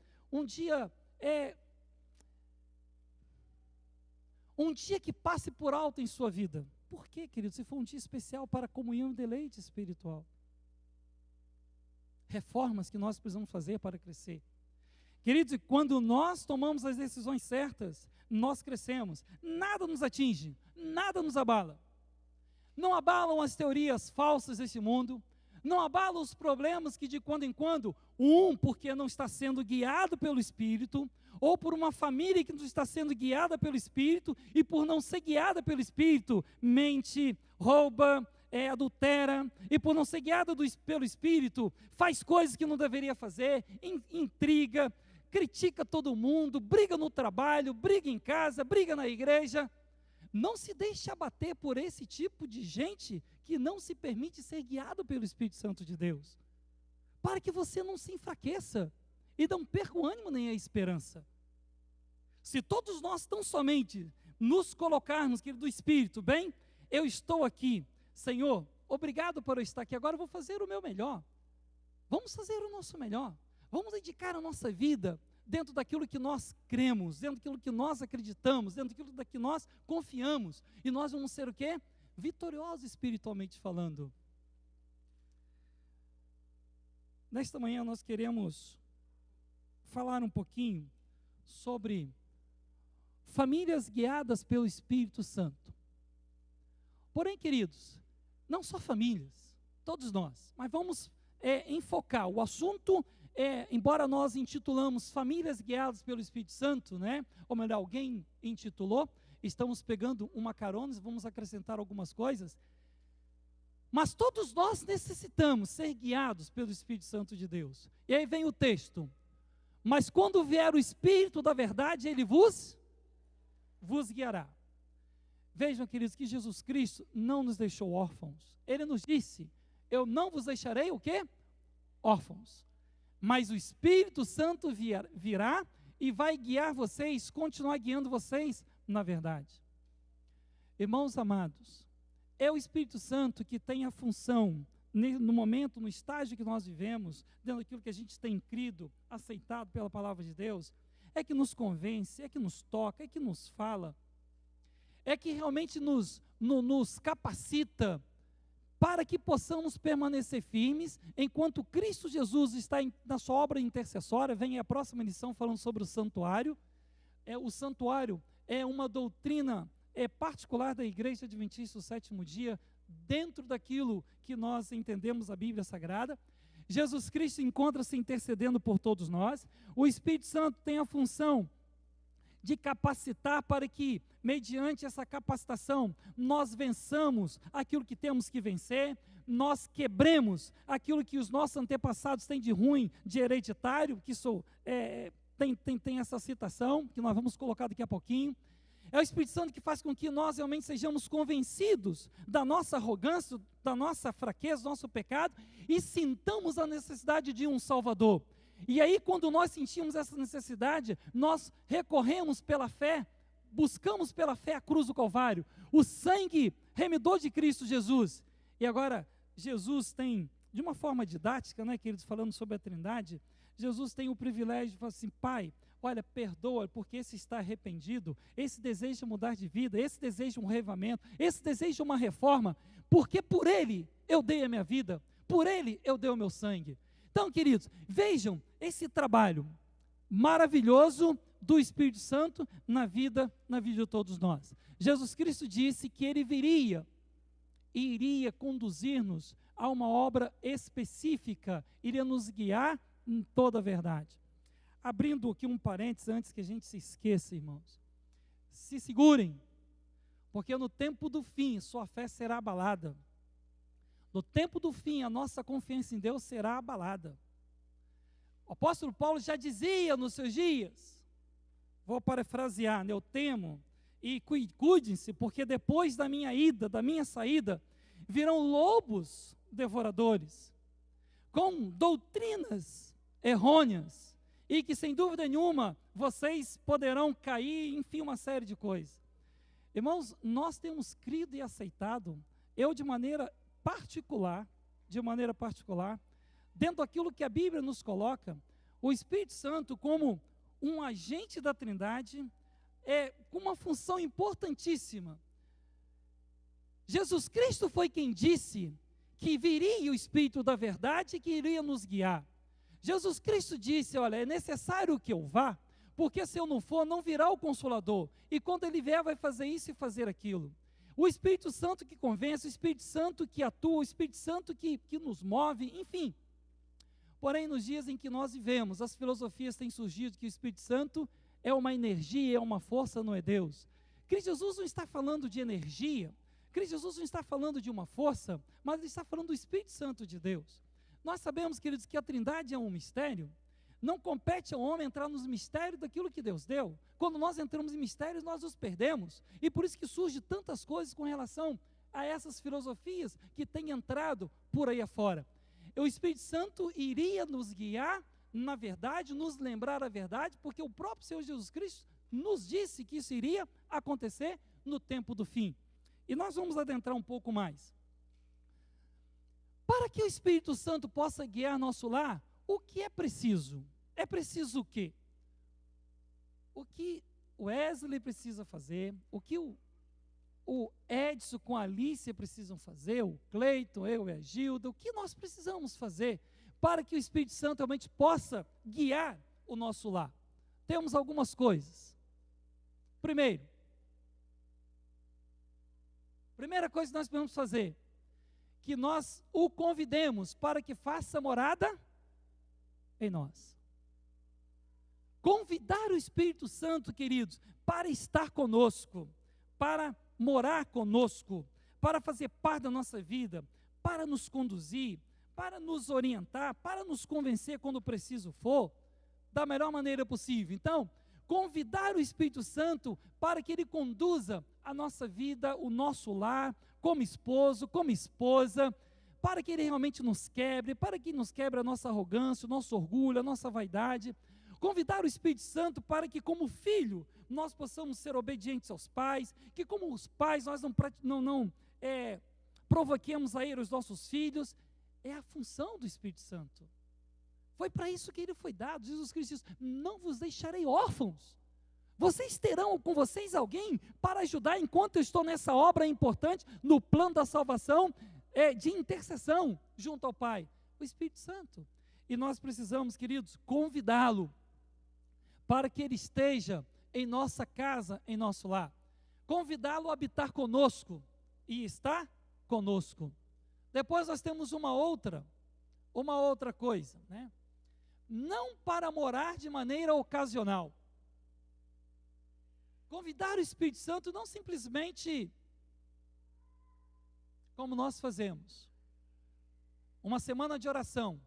que passe por alto em sua vida? Por quê, querido? Se for um dia especial para comunhão e deleite espiritual. Reformas que nós precisamos fazer para crescer. Queridos, quando nós tomamos as decisões certas, nós crescemos. Nada nos atinge, nada nos abala. Não abalam as teorias falsas desse mundo, não abalam os problemas que de quando em quando, porque não está sendo guiado pelo Espírito, ou por uma família que não está sendo guiada pelo Espírito, e por não ser guiada pelo Espírito, mente, rouba, adultera, e por não ser guiada pelo Espírito, faz coisas que não deveria fazer, intriga, critica todo mundo, briga no trabalho, briga em casa, briga na igreja. Não se deixe abater por esse tipo de gente que não se permite ser guiado pelo Espírito Santo de Deus, para que você não se enfraqueça e não perca o ânimo nem a esperança. Se todos nós tão somente nos colocarmos, querido, do Espírito, bem, eu estou aqui, Senhor, obrigado por eu estar aqui, agora eu vou fazer o meu melhor. Vamos fazer o nosso melhor. Vamos dedicar a nossa vida dentro daquilo que nós cremos, dentro daquilo que nós acreditamos, dentro daquilo que nós confiamos. E nós vamos ser o quê? Vitoriosos espiritualmente falando. Nesta manhã nós queremos falar um pouquinho sobre famílias guiadas pelo Espírito Santo. Porém, queridos, não só famílias, todos nós, mas vamos enfocar o assunto. Embora nós intitulamos famílias guiadas pelo Espírito Santo, né? Ou melhor, alguém intitulou, estamos pegando uma carona, vamos acrescentar algumas coisas, mas todos nós necessitamos ser guiados pelo Espírito Santo de Deus. E aí vem o texto: mas quando vier o Espírito da verdade, ele vos guiará. Vejam, queridos, que Jesus Cristo não nos deixou órfãos. Ele nos disse: eu não vos deixarei o quê? Órfãos. Mas o Espírito Santo virá e vai guiar vocês, continuar guiando vocês na verdade. Irmãos amados, é o Espírito Santo que tem a função, no momento, no estágio que nós vivemos, dentro daquilo que a gente tem crido, aceitado pela palavra de Deus, é que nos convence, é que nos toca, é que nos fala, é que realmente nos capacita para que possamos permanecer firmes, enquanto Cristo Jesus está na sua obra intercessória. Vem a próxima lição falando sobre o santuário. O santuário é uma doutrina particular da Igreja Adventista do Sétimo Dia, dentro daquilo que nós entendemos a Bíblia Sagrada. Jesus Cristo encontra-se intercedendo por todos nós. O Espírito Santo tem a função de capacitar para que, mediante essa capacitação, nós vençamos aquilo que temos que vencer, nós quebremos aquilo que os nossos antepassados têm de ruim, de hereditário, que isso tem essa citação, que nós vamos colocar daqui a pouquinho. É o Espírito Santo que faz com que nós realmente sejamos convencidos da nossa arrogância, da nossa fraqueza, do nosso pecado, e sintamos a necessidade de um Salvador. E aí, quando nós sentimos essa necessidade, nós recorremos pela fé, buscamos pela fé a cruz do Calvário, o sangue remidor de Cristo Jesus. E agora, Jesus tem, de uma forma didática, né, queridos, falando sobre a Trindade, Jesus tem o privilégio de falar assim: Pai, olha, perdoa, porque esse está arrependido, esse deseja mudar de vida, esse deseja um reavivamento, esse deseja uma reforma, porque por ele eu dei a minha vida, por ele eu dei o meu sangue. Então, queridos, vejam esse trabalho maravilhoso do Espírito Santo na vida de todos nós. Jesus Cristo disse que ele viria e iria conduzir-nos a uma obra específica, iria nos guiar em toda a verdade. Abrindo aqui um parênteses antes que a gente se esqueça, irmãos. Se segurem, porque no tempo do fim sua fé será abalada. No tempo do fim, a nossa confiança em Deus será abalada. O apóstolo Paulo já dizia nos seus dias, vou parafrasear, eu temo, e cuidem-se, porque depois da minha ida, da minha saída, virão lobos devoradores, com doutrinas errôneas, e que, sem dúvida nenhuma, vocês poderão cair, enfim, uma série de coisas. Irmãos, nós temos crido e aceitado, eu de maneira particular, dentro daquilo que a Bíblia nos coloca, o Espírito Santo como um agente da Trindade, com uma função importantíssima. Jesus Cristo foi quem disse que viria o Espírito da verdade e que iria nos guiar. Jesus Cristo disse, olha, é necessário que eu vá, porque se eu não for, não virá o Consolador. E quando ele vier, vai fazer isso e fazer aquilo. O Espírito Santo que convence, o Espírito Santo que atua, o Espírito Santo que nos move, enfim. Porém, nos dias em que nós vivemos, as filosofias têm surgido que o Espírito Santo é uma energia, é uma força, não é Deus. Cristo Jesus não está falando de energia, Cristo Jesus não está falando de uma força, mas ele está falando do Espírito Santo de Deus. Nós sabemos, queridos, que a Trindade é um mistério. Não compete ao homem entrar nos mistérios daquilo que Deus deu. Quando nós entramos em mistérios, nós os perdemos. E por isso que surgem tantas coisas com relação a essas filosofias que têm entrado por aí afora. O Espírito Santo iria nos guiar, na verdade, nos lembrar a verdade, porque o próprio Senhor Jesus Cristo nos disse que isso iria acontecer no tempo do fim. E nós vamos adentrar um pouco mais. Para que o Espírito Santo possa guiar nosso lar, o que é preciso? É preciso o quê? O que o Wesley precisa fazer, o que o Edson com a Alicia precisam fazer, o Cleiton, eu e a Gilda, o que nós precisamos fazer para que o Espírito Santo realmente possa guiar o nosso lar? Temos algumas coisas. Primeira coisa que nós podemos fazer, que nós o convidemos para que faça morada em nós. Convidar o Espírito Santo, queridos, para estar conosco, para morar conosco, para fazer parte da nossa vida, para nos conduzir, para nos orientar, para nos convencer quando preciso for, da melhor maneira possível. Então, convidar o Espírito Santo para que ele conduza a nossa vida, o nosso lar, como esposo, como esposa, para que ele realmente nos quebre, para que nos quebre a nossa arrogância, o nosso orgulho, a nossa vaidade. Convidar o Espírito Santo para que, como filho, nós possamos ser obedientes aos pais, que como os pais nós não provoquemos a ira os nossos filhos. É a função do Espírito Santo. Foi para isso que ele foi dado. Jesus Cristo diz, não vos deixarei órfãos. Vocês terão com vocês alguém para ajudar enquanto eu estou nessa obra importante, no plano da salvação, de intercessão junto ao Pai, o Espírito Santo. E nós precisamos, queridos, convidá-lo para que ele esteja em nossa casa, em nosso lar. Convidá-lo a habitar conosco e estar conosco. Depois nós temos uma outra coisa, né? Não para morar de maneira ocasional. Convidar o Espírito Santo não simplesmente como nós fazemos. Uma semana de oração.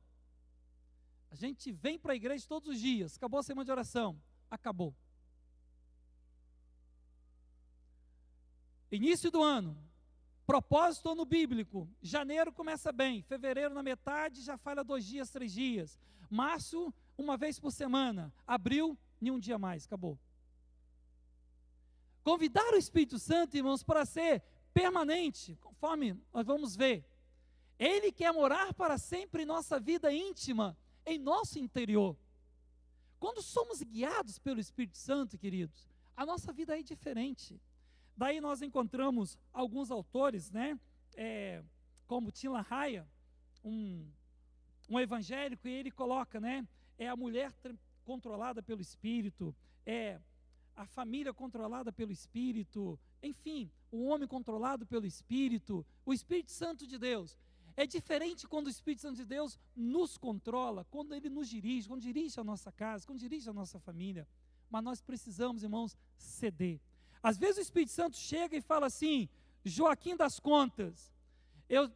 A gente vem para a igreja todos os dias. Acabou a semana de oração. Acabou. Início do ano. Propósito ano bíblico. Janeiro começa bem. Fevereiro na metade já falha 2 dias, 3 dias. Março, uma vez por semana. Abril, nenhum dia mais. Acabou. Convidar o Espírito Santo, irmãos, para ser permanente, conforme nós vamos ver. Ele quer morar para sempre em nossa vida íntima, em nosso interior. Quando somos guiados pelo Espírito Santo, queridos, a nossa vida é diferente. Daí nós encontramos alguns autores, né, como Tim LaHaye, um evangélico, e ele coloca, né, a mulher controlada pelo Espírito, a família controlada pelo Espírito, enfim, o homem controlado pelo Espírito, o Espírito Santo de Deus. É diferente quando o Espírito Santo de Deus nos controla, quando ele nos dirige, quando dirige a nossa casa, quando dirige a nossa família. Mas nós precisamos, irmãos, ceder. Às vezes o Espírito Santo chega e fala assim, Joaquim das Contas,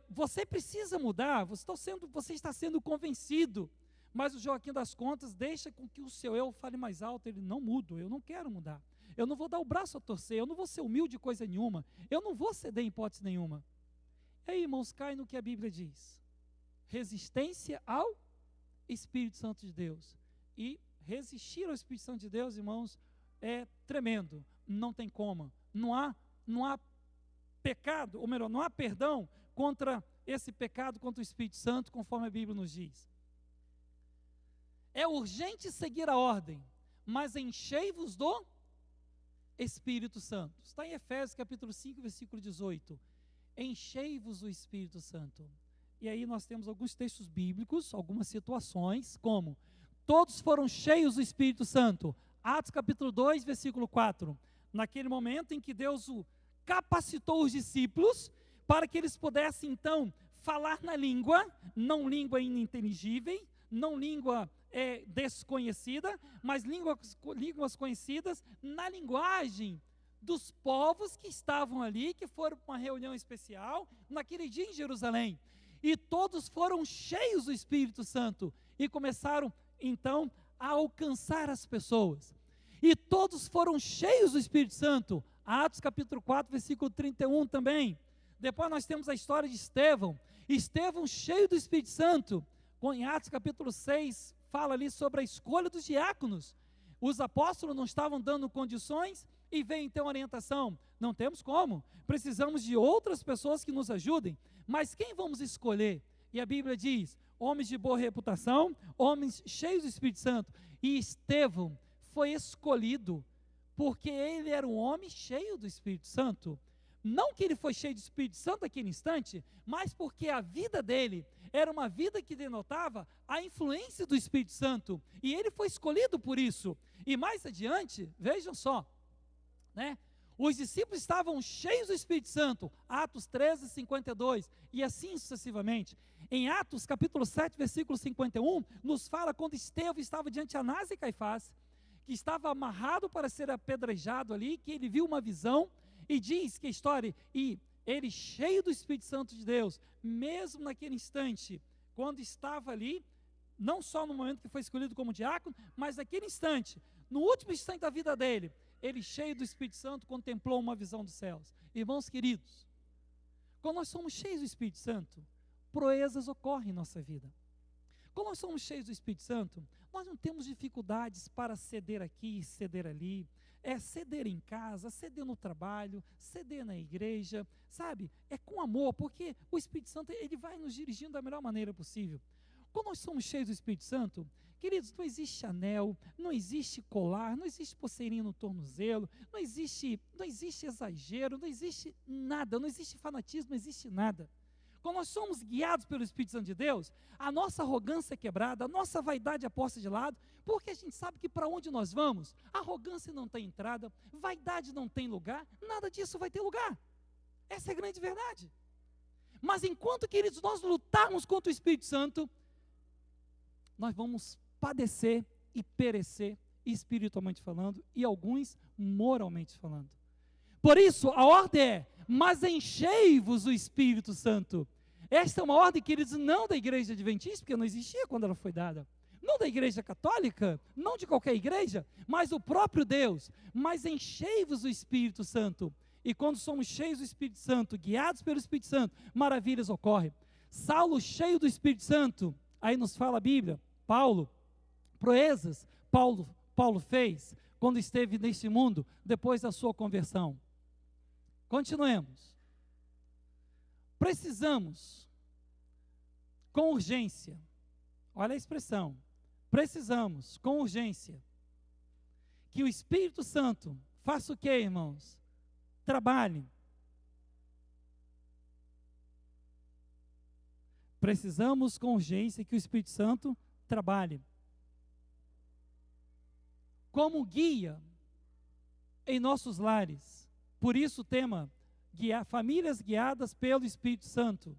você precisa mudar, você está sendo convencido, mas o Joaquim das Contas deixa com que o seu eu fale mais alto. Ele, não mudo, eu não quero mudar, eu não vou dar o braço a torcer, eu não vou ser humilde coisa nenhuma, eu não vou ceder em hipótese nenhuma. E aí, irmãos, cai no que a Bíblia diz, resistência ao Espírito Santo de Deus, e resistir ao Espírito Santo de Deus, irmãos, é tremendo. Não tem como. Não há pecado, ou melhor, não há perdão contra esse pecado, contra o Espírito Santo, conforme a Bíblia nos diz. É urgente seguir a ordem, mas enchei-vos do Espírito Santo. Está em Efésios capítulo 5, versículo 18. Enchei-vos do Espírito Santo. E aí nós temos alguns textos bíblicos, algumas situações, como todos foram cheios do Espírito Santo. Atos capítulo 2, versículo 4. Naquele momento em que Deus capacitou os discípulos para que eles pudessem então falar na língua, não língua ininteligível, não língua desconhecida, mas línguas conhecidas na linguagem dos povos que estavam ali, que foram para uma reunião especial naquele dia em Jerusalém. E todos foram cheios do Espírito Santo e começaram então a alcançar as pessoas. E todos foram cheios do Espírito Santo. Atos capítulo 4, versículo 31 também. Depois nós temos a história de Estevão. Estevão cheio do Espírito Santo. Em Atos capítulo 6, fala ali sobre a escolha dos diáconos. Os apóstolos não estavam dando condições e vem então a orientação. Não temos como. Precisamos de outras pessoas que nos ajudem. Mas quem vamos escolher? E a Bíblia diz, homens de boa reputação, homens cheios do Espírito Santo. E Estevão foi escolhido porque ele era um homem cheio do Espírito Santo. Não que ele foi cheio do Espírito Santo naquele instante, mas porque a vida dele era uma vida que denotava a influência do Espírito Santo. E ele foi escolhido por isso. E mais adiante, vejam só, né? Os discípulos estavam cheios do Espírito Santo, Atos 13, 52, e assim sucessivamente. Em Atos capítulo 7, versículo 51, nos fala quando Estevão estava diante de Anás e Caifás, que estava amarrado para ser apedrejado ali, que ele viu uma visão, e diz que a história, e ele cheio do Espírito Santo de Deus, mesmo naquele instante, quando estava ali, não só no momento que foi escolhido como diácono, mas naquele instante, no último instante da vida dele, ele cheio do Espírito Santo contemplou uma visão dos céus. Irmãos queridos, quando nós somos cheios do Espírito Santo, proezas ocorrem em nossa vida. Quando nós somos cheios do Espírito Santo, nós não temos dificuldades para ceder aqui, ceder ali, ceder em casa, ceder no trabalho, ceder na igreja, sabe? É com amor, porque o Espírito Santo ele vai nos dirigindo da melhor maneira possível. Quando nós somos cheios do Espírito Santo, queridos, não existe anel, não existe colar, não existe pulseirinha no tornozelo, não existe exagero, não existe nada, não existe fanatismo, não existe nada. Quando nós somos guiados pelo Espírito Santo de Deus, a nossa arrogância é quebrada, a nossa vaidade é posta de lado, porque a gente sabe que para onde nós vamos, arrogância não tem entrada, vaidade não tem lugar, nada disso vai ter lugar. Essa é a grande verdade. Mas enquanto, queridos, nós lutarmos contra o Espírito Santo, nós vamos padecer e perecer, espiritualmente falando, e alguns moralmente falando. Por isso, a ordem é, mas enchei-vos o Espírito Santo. Esta é uma ordem, queridos, não da igreja adventista, porque não existia quando ela foi dada. Não da igreja católica, não de qualquer igreja, mas o próprio Deus. Mas enchei-vos o Espírito Santo. E quando somos cheios do Espírito Santo, guiados pelo Espírito Santo, maravilhas ocorrem. Saulo, cheio do Espírito Santo, aí nos fala a Bíblia, Paulo, proezas, Paulo fez quando esteve neste mundo, depois da sua conversão. Continuemos. Precisamos, com urgência, olha a expressão, precisamos, com urgência, que o Espírito Santo faça o quê, irmãos? Trabalhe. Precisamos, com urgência, que o Espírito Santo trabalhe como guia em nossos lares. Por isso o tema, famílias guiadas pelo Espírito Santo.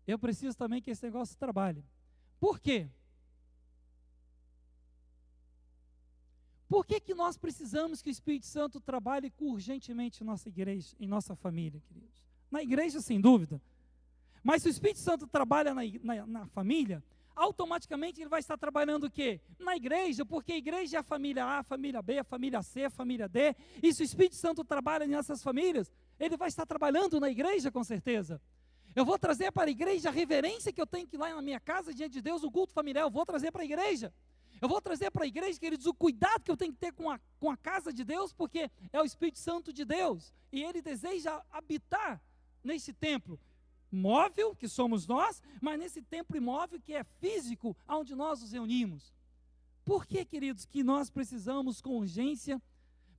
Eu preciso também que esse negócio trabalhe. Por quê? Por que nós precisamos que o Espírito Santo trabalhe urgentemente em nossa igreja, em nossa família, queridos? Na igreja, sem dúvida. Mas se o Espírito Santo trabalha na família, automaticamente ele vai estar trabalhando o quê? Na igreja, porque a igreja é a família A, a família B, a família C, a família D. E se o Espírito Santo trabalha nessas famílias, ele vai estar trabalhando na igreja, com certeza. Eu vou trazer para a igreja a reverência que eu tenho que ir lá na minha casa, diante de Deus, o culto familiar, eu vou trazer para a igreja. Eu vou trazer para a igreja, queridos, o cuidado que eu tenho que ter com a casa de Deus, porque é o Espírito Santo de Deus, e Ele deseja habitar nesse templo móvel, que somos nós, mas nesse templo imóvel que é físico, onde nós nos reunimos. Por que, queridos, que nós precisamos, com urgência,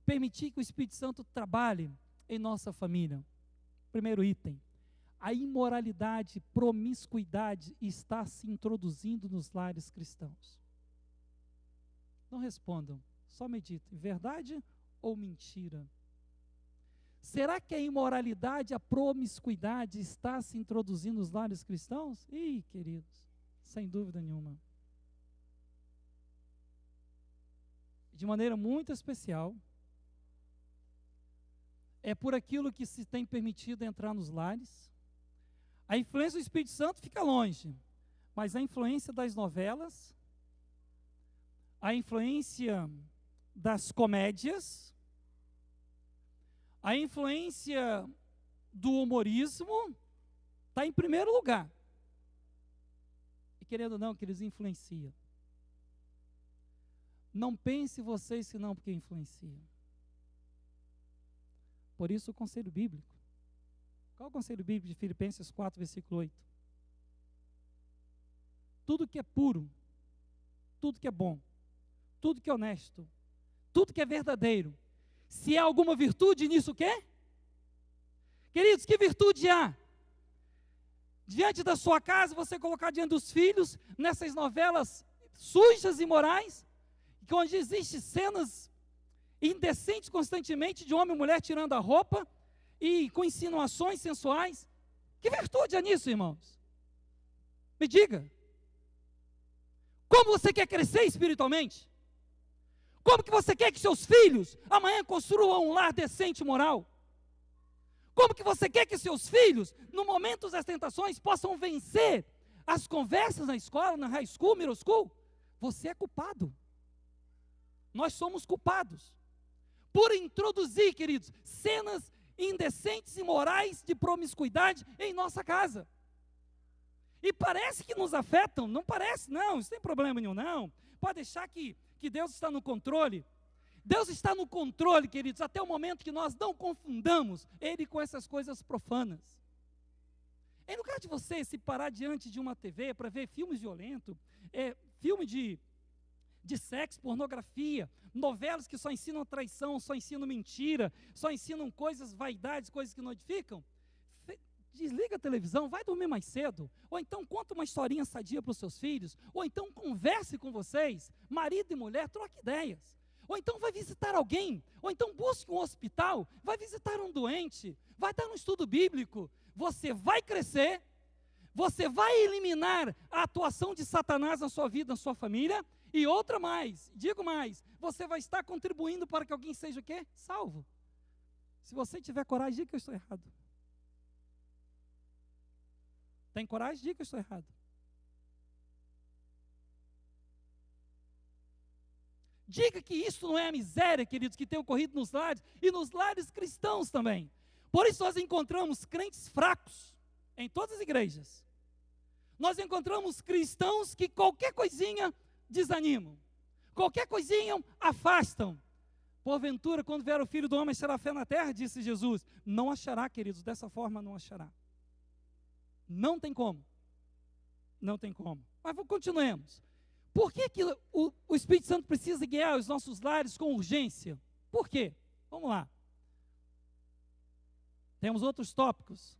permitir que o Espírito Santo trabalhe em nossa família? Primeiro item, a imoralidade, promiscuidade está se introduzindo nos lares cristãos. Não respondam, só meditem, verdade ou mentira? Será que a imoralidade, a promiscuidade está se introduzindo nos lares cristãos? Ih, queridos, sem dúvida nenhuma. De maneira muito especial, é por aquilo que se tem permitido entrar nos lares. A influência do Espírito Santo fica longe, mas a influência das novelas, a influência das comédias, a influência do humorismo está em primeiro lugar. E querendo ou não, que eles influenciam. Não pense vocês senão porque influenciam. Por isso o conselho bíblico. Qual é o conselho bíblico de Filipenses 4, versículo 8? Tudo que é puro, tudo que é bom, tudo que é honesto, tudo que é verdadeiro, se há alguma virtude nisso, o quê? Queridos, que virtude há? Diante da sua casa, você colocar diante dos filhos, nessas novelas sujas e morais, onde existem cenas indecentes constantemente de homem e mulher tirando a roupa e com insinuações sensuais. Que virtude há nisso, irmãos? Me diga. Como você quer crescer espiritualmente? Como que você quer que seus filhos amanhã construam um lar decente e moral? Como que você quer que seus filhos, no momento das tentações, possam vencer as conversas na escola, na high school, middle school? Você é culpado. Nós somos culpados por introduzir, queridos, cenas indecentes e imorais de promiscuidade em nossa casa. E parece que nos afetam, não parece, não, isso não tem problema nenhum, não. Pode deixar que Deus está no controle. Deus está no controle, queridos, até o momento que nós não confundamos Ele com essas coisas profanas. Em lugar de você se parar diante de uma TV para ver filmes violentos, filme de sexo, pornografia, novelas que só ensinam traição, só ensinam mentira, só ensinam coisas, vaidades, coisas que não edificam, desliga a televisão, vai dormir mais cedo, ou então conta uma historinha sadia para os seus filhos, ou então converse com vocês, marido e mulher, troque ideias, ou então vai visitar alguém, ou então busque um hospital, vai visitar um doente, vai dar um estudo bíblico, você vai crescer, você vai eliminar a atuação de Satanás na sua vida, na sua família, e outra mais, digo mais, você vai estar contribuindo para que alguém seja o quê? Salvo. Se você tiver coragem, diga que eu estou errado. Tem coragem? Diga que eu estou errado. Diga que isso não é a miséria, queridos, que tem ocorrido nos lares, e nos lares cristãos também. Por isso nós encontramos crentes fracos em todas as igrejas. Nós encontramos cristãos que qualquer coisinha desanimam, qualquer coisinha afastam. Porventura, quando vier o Filho do Homem, achará fé na terra, disse Jesus. Não achará, queridos, dessa forma não achará. Não tem como. Não tem como. Mas continuemos. Por que o Espírito Santo precisa guiar os nossos lares com urgência? Por quê? Vamos lá. Temos outros tópicos.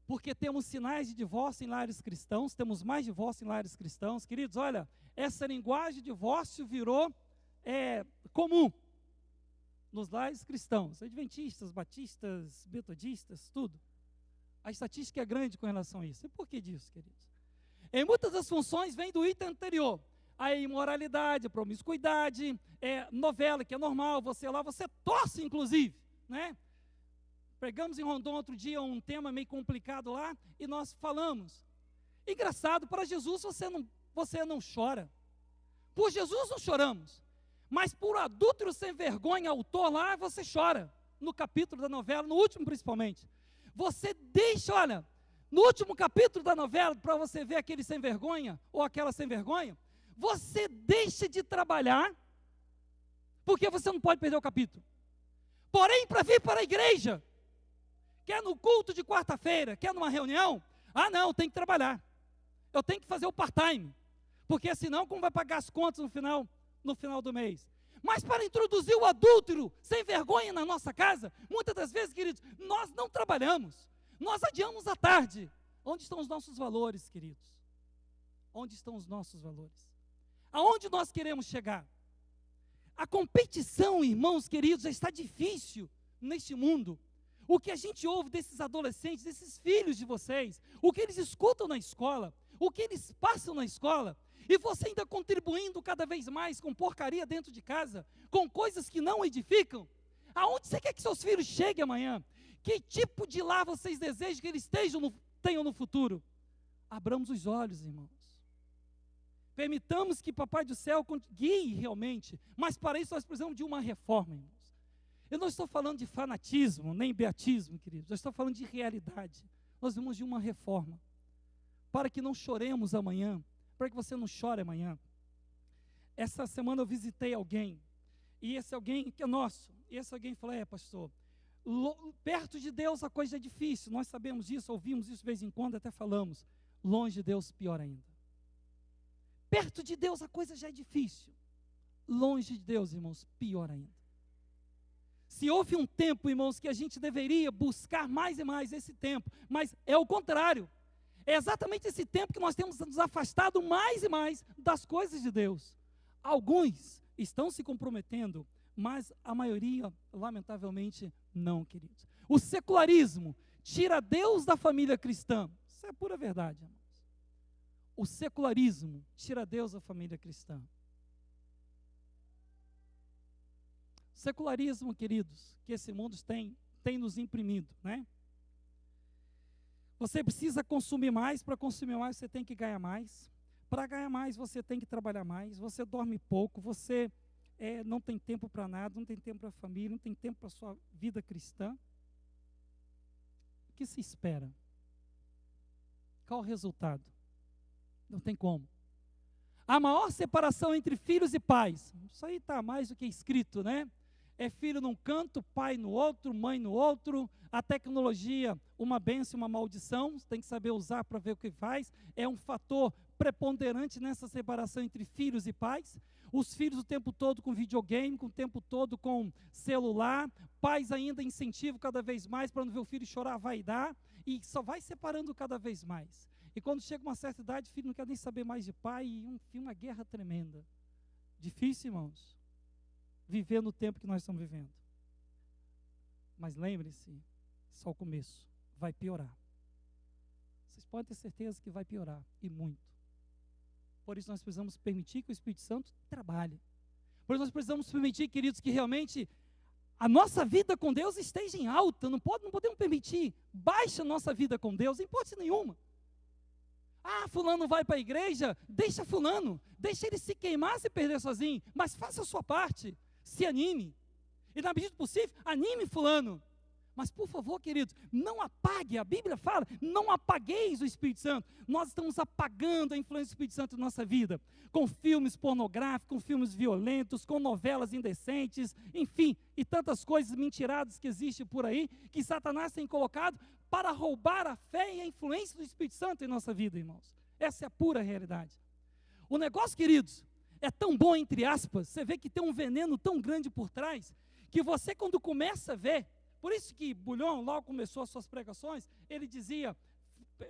Porque temos sinais de divórcio em lares cristãos, temos mais divórcio em lares cristãos. Queridos, olha, essa linguagem de divórcio virou comum nos lares cristãos, adventistas, batistas, metodistas, tudo. A estatística é grande com relação a isso. E por que disso, queridos? Em muitas das funções vem do item anterior. A imoralidade, a promiscuidade, novela, que é normal, você lá, você torce, inclusive, né? Pregamos em Rondon outro dia um tema meio complicado lá, e nós falamos. Engraçado, para Jesus você não chora. Por Jesus não choramos. Mas por adúltero sem vergonha, autor lá, você chora. No capítulo da novela, no último principalmente. Você deixa, olha, no último capítulo da novela, para você ver aquele sem vergonha, ou aquela sem vergonha, você deixa de trabalhar, porque você não pode perder o capítulo. Porém, para vir para a igreja, quer no culto de quarta-feira, quer numa reunião, não, tem que trabalhar. Eu tenho que fazer o part-time, porque senão como vai pagar as contas no final do mês? Mas para introduzir o adúltero sem vergonha na nossa casa, muitas das vezes, queridos, nós não trabalhamos. Nós adiamos a tarde. Onde estão os nossos valores, queridos? Onde estão os nossos valores? Aonde nós queremos chegar? A competição, irmãos queridos, já está difícil neste mundo. O que a gente ouve desses adolescentes, desses filhos de vocês, o que eles escutam na escola, o que eles passam na escola, e você ainda contribuindo cada vez mais com porcaria dentro de casa, com coisas que não edificam. Aonde você quer que seus filhos cheguem amanhã? Que tipo de lar vocês desejam que eles tenham no futuro? Abramos os olhos, irmãos. Permitamos que Papai do Céu guie realmente, mas para isso nós precisamos de uma reforma, irmãos. Eu não estou falando de fanatismo, nem beatismo, queridos. Eu estou falando de realidade. Nós vamos de uma reforma, para que não choremos amanhã, para que você não chore amanhã. Essa semana eu visitei alguém, e esse alguém que é nosso, e esse alguém falou, pastor, perto de Deus a coisa é difícil, nós sabemos disso, ouvimos isso de vez em quando, até falamos. Longe de Deus, pior ainda. Perto de Deus a coisa já é difícil. Longe de Deus, irmãos, pior ainda. Se houve um tempo, irmãos, que a gente deveria buscar mais e mais esse tempo, mas é o contrário. É exatamente esse tempo que nós temos nos afastado mais e mais das coisas de Deus. Alguns estão se comprometendo, mas a maioria, lamentavelmente, não, queridos. O secularismo tira Deus da família cristã. Isso é pura verdade, irmãos. O secularismo tira Deus da família cristã. Secularismo, queridos, que esse mundo tem nos imprimido, né? Você precisa consumir mais, para consumir mais você tem que ganhar mais. Para ganhar mais você tem que trabalhar mais, você dorme pouco, você não tem tempo para nada, não tem tempo para a família, não tem tempo para a sua vida cristã. O que se espera? Qual o resultado? Não tem como. A maior separação entre filhos e pais, isso aí está mais do que escrito, né? É filho num canto, pai no outro, mãe no outro. A tecnologia, uma bênção e uma maldição, você tem que saber usar para ver o que faz. É um fator preponderante nessa separação entre filhos e pais. Os filhos o tempo todo com videogame, o tempo todo com celular. Pais ainda incentivam cada vez mais para não ver o filho chorar, vai dar. E só vai separando cada vez mais. E quando chega uma certa idade, o filho não quer nem saber mais de pai, e uma guerra tremenda. Difícil, irmãos, viver no tempo que nós estamos vivendo. Mas lembre-se, só o começo, vai piorar. Vocês podem ter certeza que vai piorar, e muito. Por isso nós precisamos permitir que o Espírito Santo trabalhe. Por isso nós precisamos permitir, queridos, que realmente a nossa vida com Deus esteja em alta. Não podemos permitir baixa a nossa vida com Deus, em hipótese nenhuma. Fulano vai para a igreja, deixa fulano, deixa ele se queimar, se perder sozinho, mas faça a sua parte, se anime. E na medida do possível, anime fulano. Mas por favor, queridos, não apague, a Bíblia fala, não apagueis o Espírito Santo. Nós estamos apagando a influência do Espírito Santo na nossa vida, com filmes pornográficos, com filmes violentos, com novelas indecentes, enfim, e tantas coisas mentiradas que existem por aí, que Satanás tem colocado para roubar a fé e a influência do Espírito Santo em nossa vida, irmãos. Essa é a pura realidade. O negócio, queridos, é tão bom, entre aspas, você vê que tem um veneno tão grande por trás, que você quando começa a ver, por isso que Bulhon, logo começou as suas pregações, ele dizia,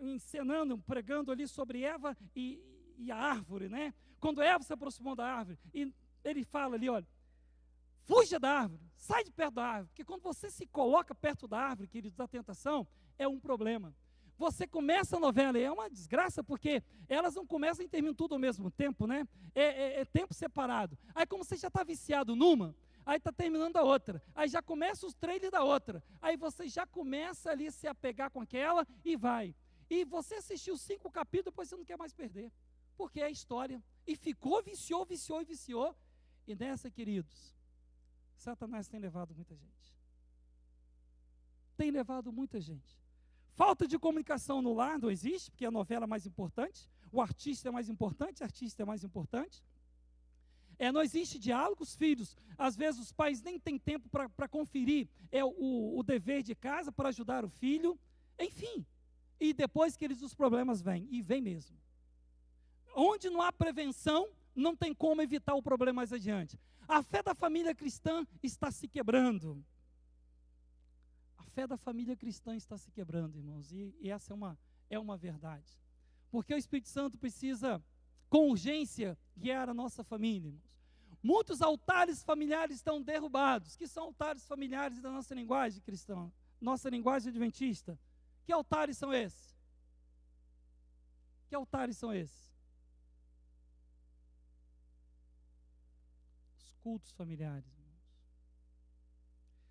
ensinando, pregando ali sobre Eva e a árvore, né? Quando Eva se aproximou da árvore, e ele fala ali, olha, fuja da árvore, sai de perto da árvore, porque quando você se coloca perto da árvore, queridos, da tentação, é um problema. Você começa a novela, e é uma desgraça, porque elas não começam e terminam tudo ao mesmo tempo, né? É tempo separado. Aí como você já está viciado numa, aí está terminando a outra, aí já começa os trailers da outra, aí você já começa ali a se apegar com aquela e vai. E você assistiu 5 capítulos, depois você não quer mais perder, porque é a história. E ficou, viciou. E nessa, queridos, Satanás tem levado muita gente. Tem levado muita gente. Falta de comunicação no lar não existe, porque a novela é mais importante, o artista é mais importante, a artista é mais importante. Não existe diálogo, os filhos, às vezes os pais nem têm tempo para conferir o dever de casa, para ajudar o filho, enfim. E depois, queridos, os problemas vêm, e vêm mesmo. Onde não há prevenção, não tem como evitar o problema mais adiante. A fé da família cristã está se quebrando. A fé da família cristã está se quebrando, irmãos, e essa é uma verdade. Porque o Espírito Santo precisa, com urgência, guiar a nossa família, irmãos. Muitos altares familiares estão derrubados. Que são altares familiares da nossa linguagem cristã, nossa linguagem adventista? Que altares são esses? Que altares são esses? Os cultos familiares, irmãos.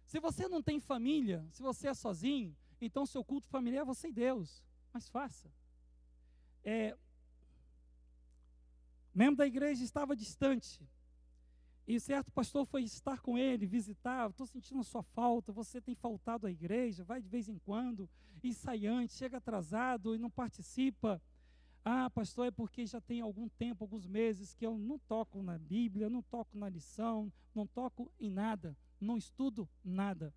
Se você não tem família, se você é sozinho, então seu culto familiar é você e Deus. Mas faça. Membro da igreja estava distante, e certo pastor foi estar com ele, visitar, estou sentindo a sua falta, você tem faltado à igreja, vai de vez em quando, e sai antes, chega atrasado e não participa. Ah, pastor, é porque já tem algum tempo, alguns meses, que eu não toco na Bíblia, não toco na lição, não toco em nada, não estudo nada,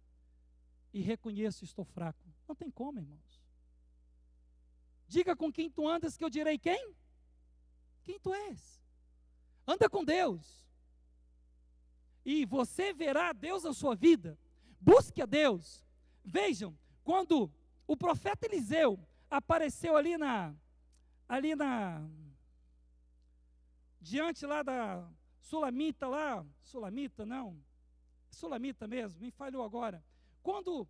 e reconheço, estou fraco. Não tem como, irmãos. Diga com quem tu andas, que eu direi quem? Quem tu és. Anda com Deus. E você verá Deus na sua vida. Busque a Deus. Vejam, quando o profeta Eliseu apareceu ali diante lá da Sulamita lá, Sulamita não, Sulamita mesmo, me falhou agora. Quando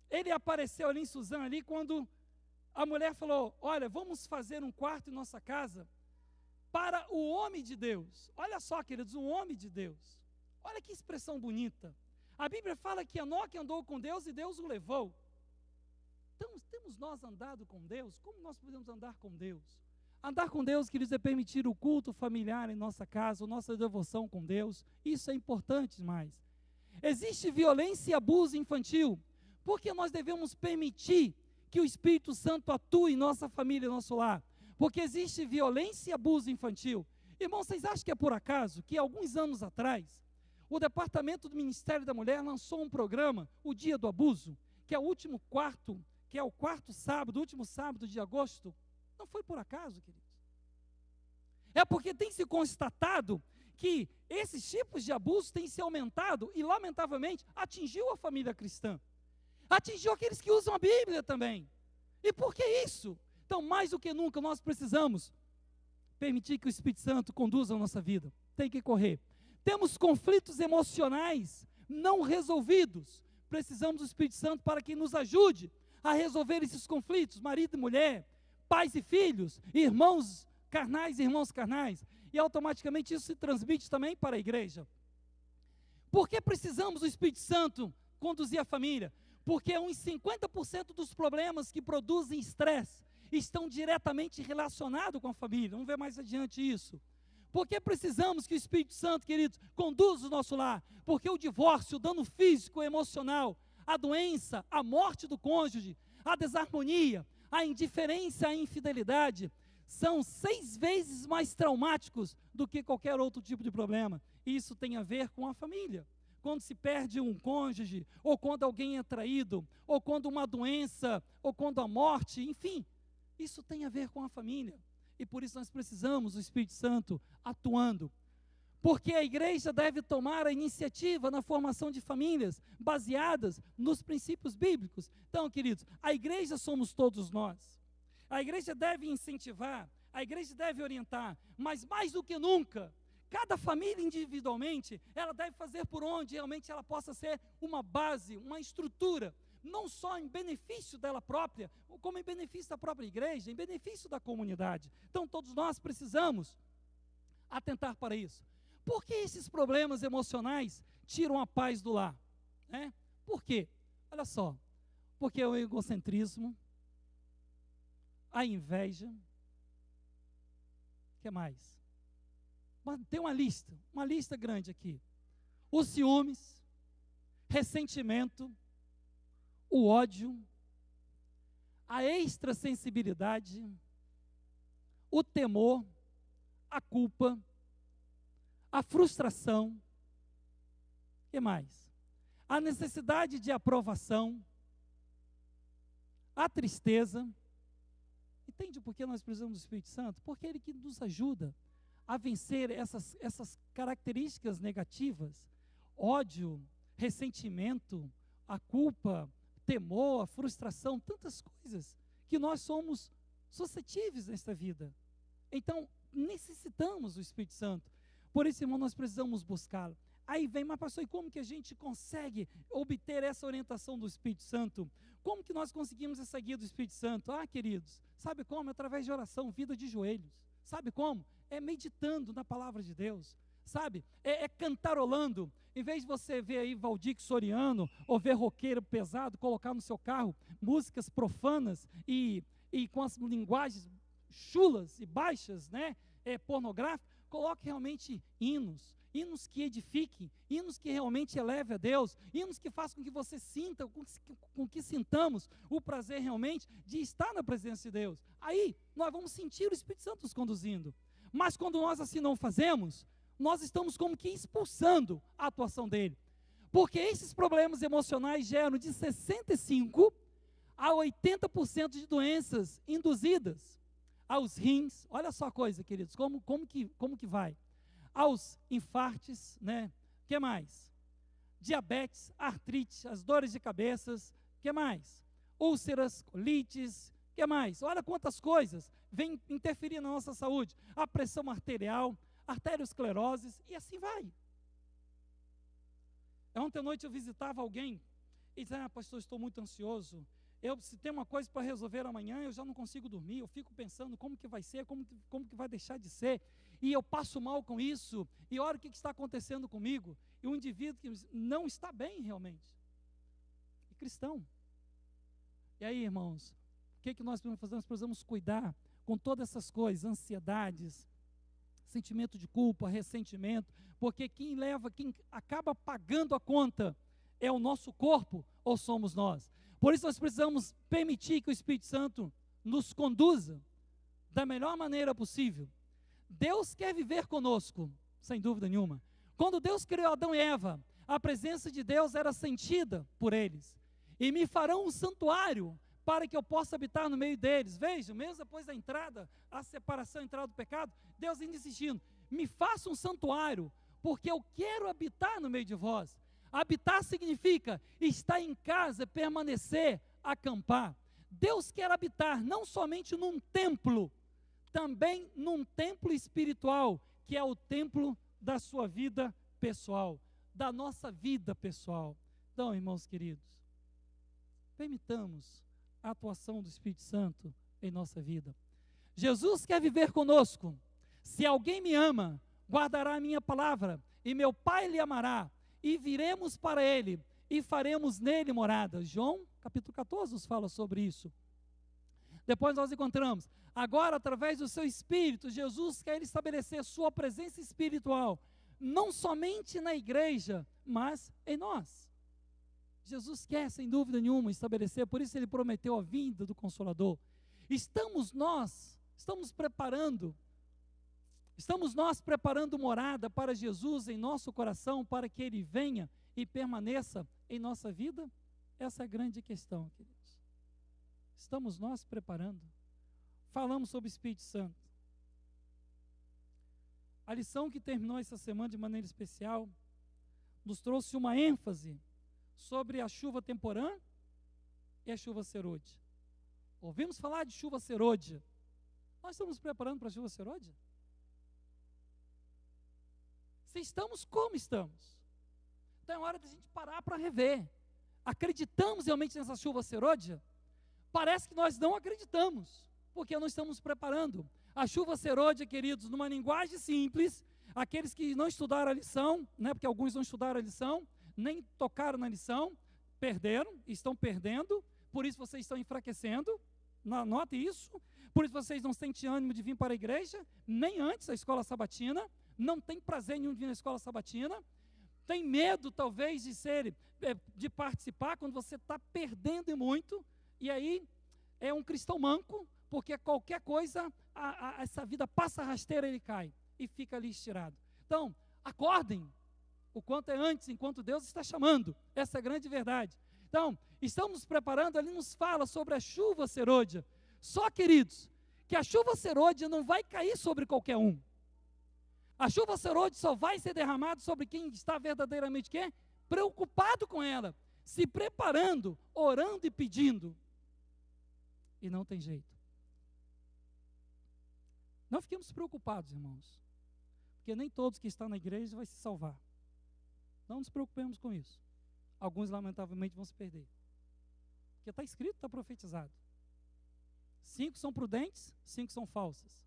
ele apareceu ali em Suzã, ali, quando a mulher falou, olha, vamos fazer um quarto em nossa casa para o homem de Deus. Olha só, queridos, um homem de Deus. Olha que expressão bonita. A Bíblia fala que Enoque andou com Deus e Deus o levou. Então, temos nós andado com Deus? Como nós podemos andar com Deus? Andar com Deus, queridos, é permitir o culto familiar em nossa casa, a nossa devoção com Deus. Isso é importante demais. Existe violência e abuso infantil. Por que nós devemos permitir que o Espírito Santo atue em nossa família, em nosso lar? Porque existe violência e abuso infantil. Irmãos, vocês acham que é por acaso que alguns anos atrás, o Departamento do Ministério da Mulher lançou um programa, o Dia do Abuso, que é o último quarto, que é o quarto sábado, último sábado de agosto? Não foi por acaso, queridos. É porque tem se constatado que esses tipos de abuso têm se aumentado e, lamentavelmente, atingiu a família cristã. Atingiu aqueles que usam a Bíblia também. E por que isso? Então, mais do que nunca, nós precisamos permitir que o Espírito Santo conduza a nossa vida. Tem que correr. Temos conflitos emocionais não resolvidos. Precisamos do Espírito Santo para que nos ajude a resolver esses conflitos, marido e mulher, pais e filhos, irmãos carnais e irmãos carnais. E automaticamente isso se transmite também para a igreja. Por que precisamos do Espírito Santo conduzir a família? Porque uns 50% dos problemas que produzem estresse estão diretamente relacionados com a família. Vamos ver mais adiante isso. Porque precisamos que o Espírito Santo, queridos, conduza o nosso lar. Porque o divórcio, o dano físico e emocional, a doença, a morte do cônjuge, a desarmonia, a indiferença, a infidelidade, são 6 vezes mais traumáticos do que qualquer outro tipo de problema. Isso tem a ver com a família. Quando se perde um cônjuge, ou quando alguém é traído, ou quando uma doença, ou quando a morte, enfim, isso tem a ver com a família. E por isso nós precisamos do Espírito Santo atuando. Porque a igreja deve tomar a iniciativa na formação de famílias baseadas nos princípios bíblicos. Então, queridos, a igreja somos todos nós. A igreja deve incentivar, a igreja deve orientar, mas mais do que nunca, cada família individualmente, ela deve fazer por onde realmente ela possa ser uma base, uma estrutura, não só em benefício dela própria, como em benefício da própria igreja, em benefício da comunidade. Então, todos nós precisamos atentar para isso. Por que esses problemas emocionais tiram a paz do lar? Por quê? Olha só, porque é o egocentrismo, a inveja, o que mais? Tem uma lista grande aqui. Os ciúmes, ressentimento, o ódio, a extrasensibilidade, o temor, a culpa, a frustração. O que mais? A necessidade de aprovação, a tristeza. Entende por que nós precisamos do Espírito Santo? Porque é Ele que nos ajuda a vencer essas características negativas, ódio, ressentimento, a culpa, temor, a frustração, tantas coisas que nós somos suscetíveis nesta vida. Então, necessitamos do Espírito Santo. Por isso, irmão, nós precisamos buscá-lo. Aí vem, mas pastor, e como que a gente consegue obter essa orientação do Espírito Santo? Como que nós conseguimos essa guia do Espírito Santo? Ah, queridos, sabe como? Através de oração, vida de joelhos. Sabe como? É meditando na palavra de Deus. Sabe? É cantarolando. Em vez de você ver aí Valdir Soriano, ou ver roqueiro pesado, colocar no seu carro músicas profanas e com as linguagens chulas e baixas, né? Pornográficas, coloque realmente hinos que edifiquem, hinos que realmente elevem a Deus, hinos que façam com que você sinta, com que sintamos o prazer realmente de estar na presença de Deus. Aí, nós vamos sentir o Espírito Santo nos conduzindo. Mas quando nós assim não fazemos, nós estamos como que expulsando a atuação dele. Porque esses problemas emocionais geram de 65% a 80% de doenças induzidas aos rins. Olha só a coisa, queridos, como que vai? Aos infartes, né? O que mais? Diabetes, artrite, as dores de cabeças, o que mais? Úlceras, colites, o que mais? Olha quantas coisas vêm interferir na nossa saúde. A pressão arterial, arteriosclerose, e assim vai. Ontem à noite eu visitava alguém e dizia, pastor, estou muito ansioso. Se tem uma coisa para resolver amanhã, eu já não consigo dormir, eu fico pensando como que vai ser, como que vai deixar de ser, e eu passo mal com isso, e olha o que está acontecendo comigo, e um indivíduo que não está bem realmente, e cristão. E aí, irmãos, o que nós precisamos fazer? Nós precisamos cuidar com todas essas coisas, ansiedades, sentimento de culpa, ressentimento, porque quem acaba pagando a conta é o nosso corpo ou somos nós? Por isso nós precisamos permitir que o Espírito Santo nos conduza da melhor maneira possível. Deus quer viver conosco, sem dúvida nenhuma. Quando Deus criou Adão e Eva, a presença de Deus era sentida por eles. E me farão um santuário para que eu possa habitar no meio deles. Veja, mesmo depois da entrada, a separação, a entrada do pecado, Deus ainda insistindo, me faça um santuário, porque eu quero habitar no meio de vós. Habitar significa estar em casa, permanecer, acampar. Deus quer habitar não somente num templo, também num templo espiritual, que é o templo da sua vida pessoal, da nossa vida pessoal. Então, irmãos queridos, permitamos a atuação do Espírito Santo em nossa vida. Jesus quer viver conosco. Se alguém me ama, guardará a minha palavra, e meu Pai lhe amará, e viremos para ele, e faremos nele morada. João, capítulo 14, nos fala sobre isso. Depois nós encontramos, agora, através do seu Espírito, Jesus quer estabelecer sua presença espiritual, não somente na igreja, mas em nós. Jesus quer, sem dúvida nenhuma, estabelecer, por isso ele prometeu a vinda do Consolador. Estamos nós preparando morada para Jesus em nosso coração, para que Ele venha e permaneça em nossa vida? Essa é a grande questão, queridos. Estamos nós preparando? Falamos sobre o Espírito Santo. A lição que terminou essa semana de maneira especial nos trouxe uma ênfase sobre a chuva temporã e a chuva serôdia. Ouvimos falar de chuva serôdia. Nós estamos preparando para a chuva serôdia? Se estamos, como estamos? Então é hora de a gente parar para rever. Acreditamos realmente nessa chuva serôdia? Parece que nós não acreditamos, porque não estamos preparando. A chuva serôdia, queridos, numa linguagem simples, aqueles que não estudaram a lição, né, porque alguns não estudaram a lição, nem tocaram na lição, perderam, estão perdendo, por isso vocês estão enfraquecendo, note isso, por isso vocês não sentem ânimo de vir para a igreja, nem antes da escola sabatina, não tem prazer nenhum de vir na escola sabatina, tem medo talvez de participar quando você está perdendo muito, e aí é um cristão manco, porque qualquer coisa, essa vida passa rasteira, ele cai e fica ali estirado. Então, acordem o quanto é antes, enquanto Deus está chamando. Essa é a grande verdade. Então, estamos nos preparando, ali nos fala sobre a chuva serôdia. Só, queridos, que a chuva serôdia não vai cair sobre qualquer um. A chuva serôdia só vai ser derramada sobre quem está verdadeiramente quê? Preocupado com ela, se preparando, orando e pedindo. E não tem jeito. Não fiquemos preocupados, irmãos, porque nem todos que estão na igreja vão se salvar. Não nos preocupemos com isso. Alguns, lamentavelmente, vão se perder. Porque está escrito, está profetizado. 5 são prudentes, 5 são falsas.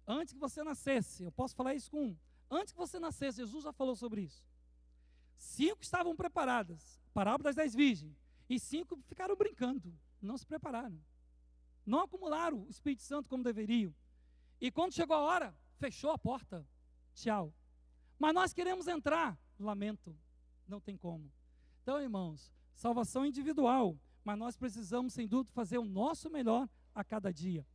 Antes que você nascesse, eu posso falar isso com um. Antes que você nascesse, Jesus já falou sobre isso. 5 estavam preparadas, parábola das 10 virgens. E 5 ficaram brincando, não se prepararam. Não acumularam o Espírito Santo como deveriam. E quando chegou a hora, fechou a porta. Tchau. Mas nós queremos entrar. Lamento, não tem como. Então, irmãos, salvação individual. Mas nós precisamos, sem dúvida, fazer o nosso melhor a cada dia.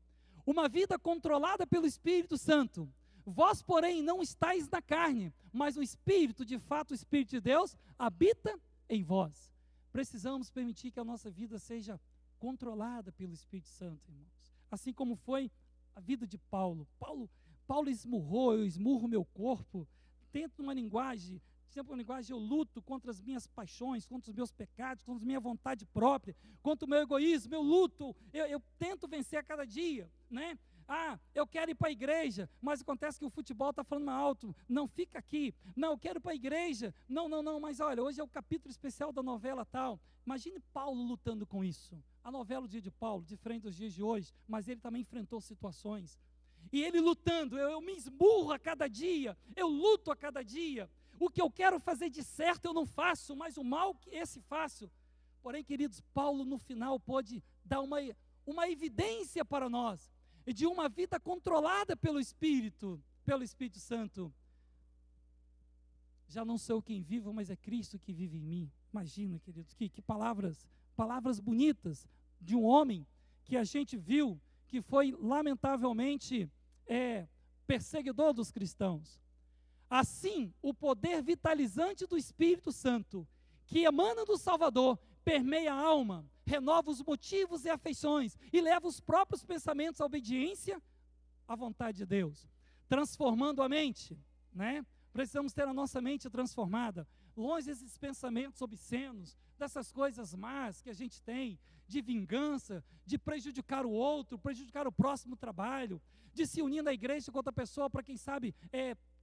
Uma vida controlada pelo Espírito Santo. Vós, porém, não estáis na carne, mas o Espírito, de fato, o Espírito de Deus, habita em vós. Precisamos permitir que a nossa vida seja controlada pelo Espírito Santo, irmãos. Assim como foi a vida de Paulo. Paulo esmurrou, eu esmurro meu corpo. Tento uma linguagem, eu luto contra as minhas paixões, contra os meus pecados, contra a minha vontade própria, contra o meu egoísmo, eu luto, eu tento vencer a cada dia, né? Eu quero ir para a igreja, mas acontece que o futebol está falando mais alto, não, fica aqui, não, eu quero ir para a igreja, não, mas olha, hoje é o capítulo especial da novela tal. Imagine Paulo lutando com isso. A novela O Dia de Paulo, diferente dos dias de hoje, mas ele também enfrentou situações, e ele lutando, eu me esmurro a cada dia, eu luto a cada dia. O que eu quero fazer de certo eu não faço, mas o mal que esse faço. Porém, queridos, Paulo no final pode dar uma evidência para nós, de uma vida controlada pelo Espírito Santo. Já não sou quem vivo, mas é Cristo que vive em mim. Imagina, queridos, que palavras bonitas de um homem que a gente viu que foi lamentavelmente perseguidor dos cristãos. Assim, o poder vitalizante do Espírito Santo, que emana do Salvador, permeia a alma, renova os motivos e afeições e leva os próprios pensamentos à obediência à vontade de Deus, transformando a mente, né? Precisamos ter a nossa mente transformada, longe desses pensamentos obscenos, dessas coisas más que a gente tem, de vingança, de prejudicar o outro, prejudicar o próximo trabalho, de se unir na igreja com outra pessoa para, quem sabe,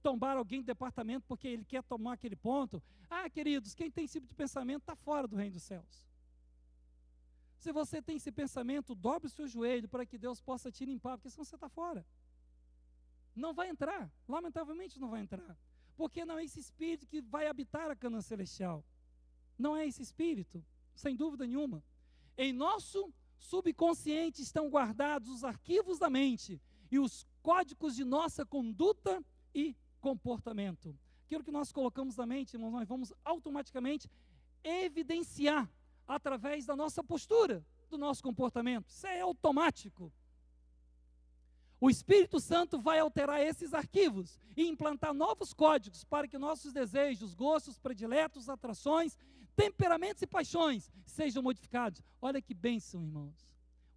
tombar alguém do departamento porque ele quer tomar aquele ponto. Queridos, quem tem esse tipo de pensamento está fora do reino dos céus. Se você tem esse pensamento, dobre o seu joelho para que Deus possa te limpar, porque senão você está fora. Não vai entrar, lamentavelmente não vai entrar. Porque não é esse espírito que vai habitar a Canaã celestial. Não é esse espírito, sem dúvida nenhuma. Em nosso subconsciente estão guardados os arquivos da mente e os códigos de nossa conduta e comportamento. Aquilo que nós colocamos na mente, irmãos, nós vamos automaticamente evidenciar através da nossa postura, do nosso comportamento. Isso é automático. O Espírito Santo vai alterar esses arquivos e implantar novos códigos para que nossos desejos, gostos, prediletos, atrações, temperamentos e paixões sejam modificados. Olha que bênção, irmãos.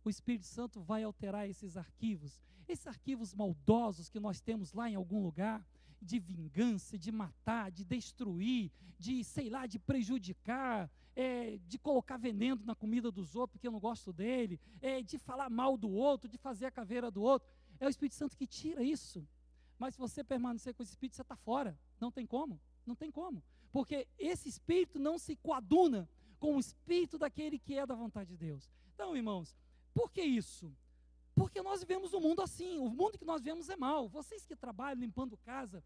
O Espírito Santo vai alterar esses arquivos maldosos que nós temos lá em algum lugar, de vingança, de matar, de destruir, de, de prejudicar, de colocar veneno na comida dos outros porque eu não gosto dele, de falar mal do outro, de fazer a caveira do outro. É o Espírito Santo que tira isso. Mas se você permanecer com esse Espírito, você está fora. Não tem como. Não tem como. Porque esse Espírito não se coaduna com o Espírito daquele que é da vontade de Deus. Então, irmãos, por que isso? Porque nós vivemos um mundo assim. O mundo que nós vivemos é mau. Vocês que trabalham limpando casa,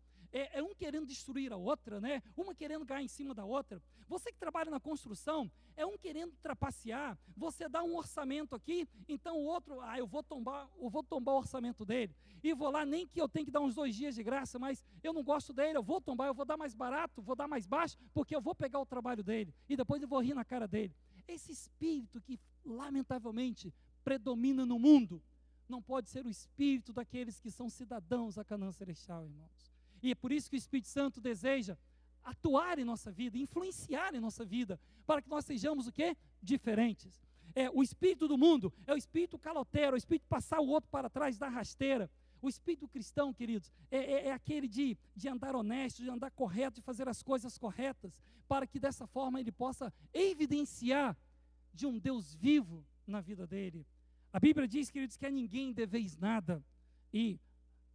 um querendo destruir a outra, né? Uma querendo ganhar em cima da outra. Você que trabalha na construção, um querendo trapacear. Você dá um orçamento aqui, então o outro, eu vou tombar o orçamento dele. E vou lá, nem que eu tenha que dar uns 2 dias de graça, mas eu não gosto dele, eu vou tombar, eu vou dar mais barato, vou dar mais baixo, porque eu vou pegar o trabalho dele. E depois eu vou rir na cara dele. Esse espírito que, lamentavelmente, predomina no mundo não pode ser o espírito daqueles que são cidadãos da Canaã celestial, irmãos. E é por isso que o Espírito Santo deseja atuar em nossa vida, influenciar em nossa vida, para que nós sejamos o quê? Diferentes. O espírito do mundo é o espírito caloteiro, é o espírito de passar o outro para trás da rasteira. O espírito cristão, queridos, é aquele de andar honesto, de andar correto, de fazer as coisas corretas, para que dessa forma ele possa evidenciar de um Deus vivo na vida dele. A Bíblia diz, queridos, que a ninguém deveis nada. E,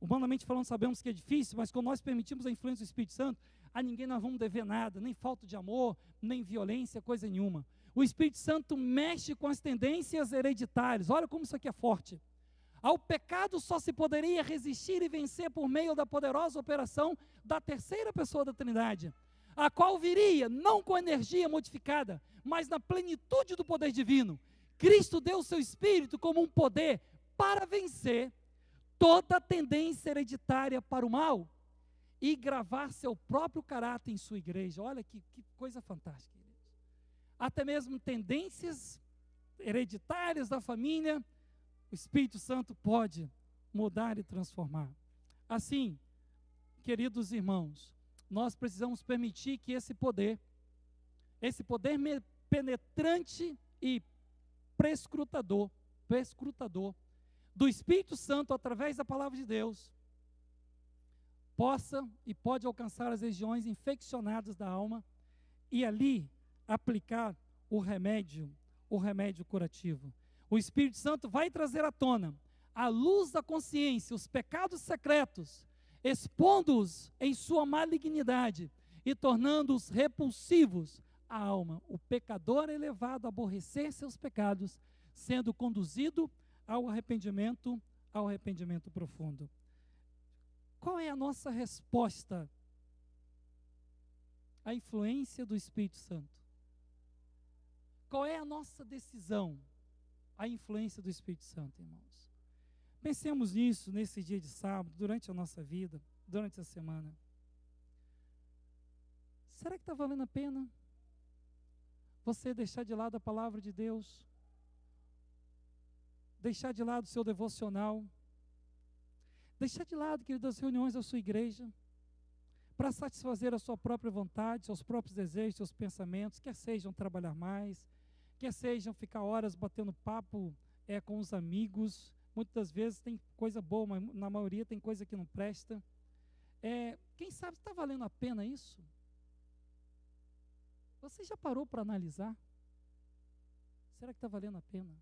humanamente falando, sabemos que é difícil, mas quando nós permitimos a influência do Espírito Santo, a ninguém nós vamos dever nada, nem falta de amor, nem violência, coisa nenhuma. O Espírito Santo mexe com as tendências hereditárias. Olha como isso aqui é forte. Ao pecado só se poderia resistir e vencer por meio da poderosa operação da terceira pessoa da Trindade, a qual viria não com energia modificada, mas na plenitude do poder divino. Cristo deu o seu Espírito como um poder para vencer toda tendência hereditária para o mal e gravar seu próprio caráter em sua igreja. Olha que coisa fantástica. Até mesmo tendências hereditárias da família, o Espírito Santo pode mudar e transformar. Assim, queridos irmãos, nós precisamos permitir que esse poder penetrante e prescrutador do Espírito Santo através da palavra de Deus possa e pode alcançar as regiões infeccionadas da alma e ali aplicar o remédio curativo. O Espírito Santo vai trazer à tona, à luz da consciência, os pecados secretos, expondo-os em sua malignidade e tornando-os repulsivos à alma. O pecador é levado a aborrecer seus pecados, sendo conduzido ao arrependimento profundo. Qual é a nossa resposta à influência do Espírito Santo? Qual é a nossa decisão à influência do Espírito Santo, irmãos? Pensemos nisso nesse dia de sábado, durante a nossa vida, durante a semana. Será que está valendo a pena você deixar de lado a palavra de Deus? Deixar de lado o seu devocional? Deixar de lado, querido, as reuniões da sua igreja? Para satisfazer a sua própria vontade, seus próprios desejos, seus pensamentos, quer sejam trabalhar mais, quer sejam ficar horas batendo papo com os amigos. Muitas vezes tem coisa boa, mas na maioria tem coisa que não presta. Quem sabe está valendo a pena isso? Você já parou para analisar? Será que está valendo a pena?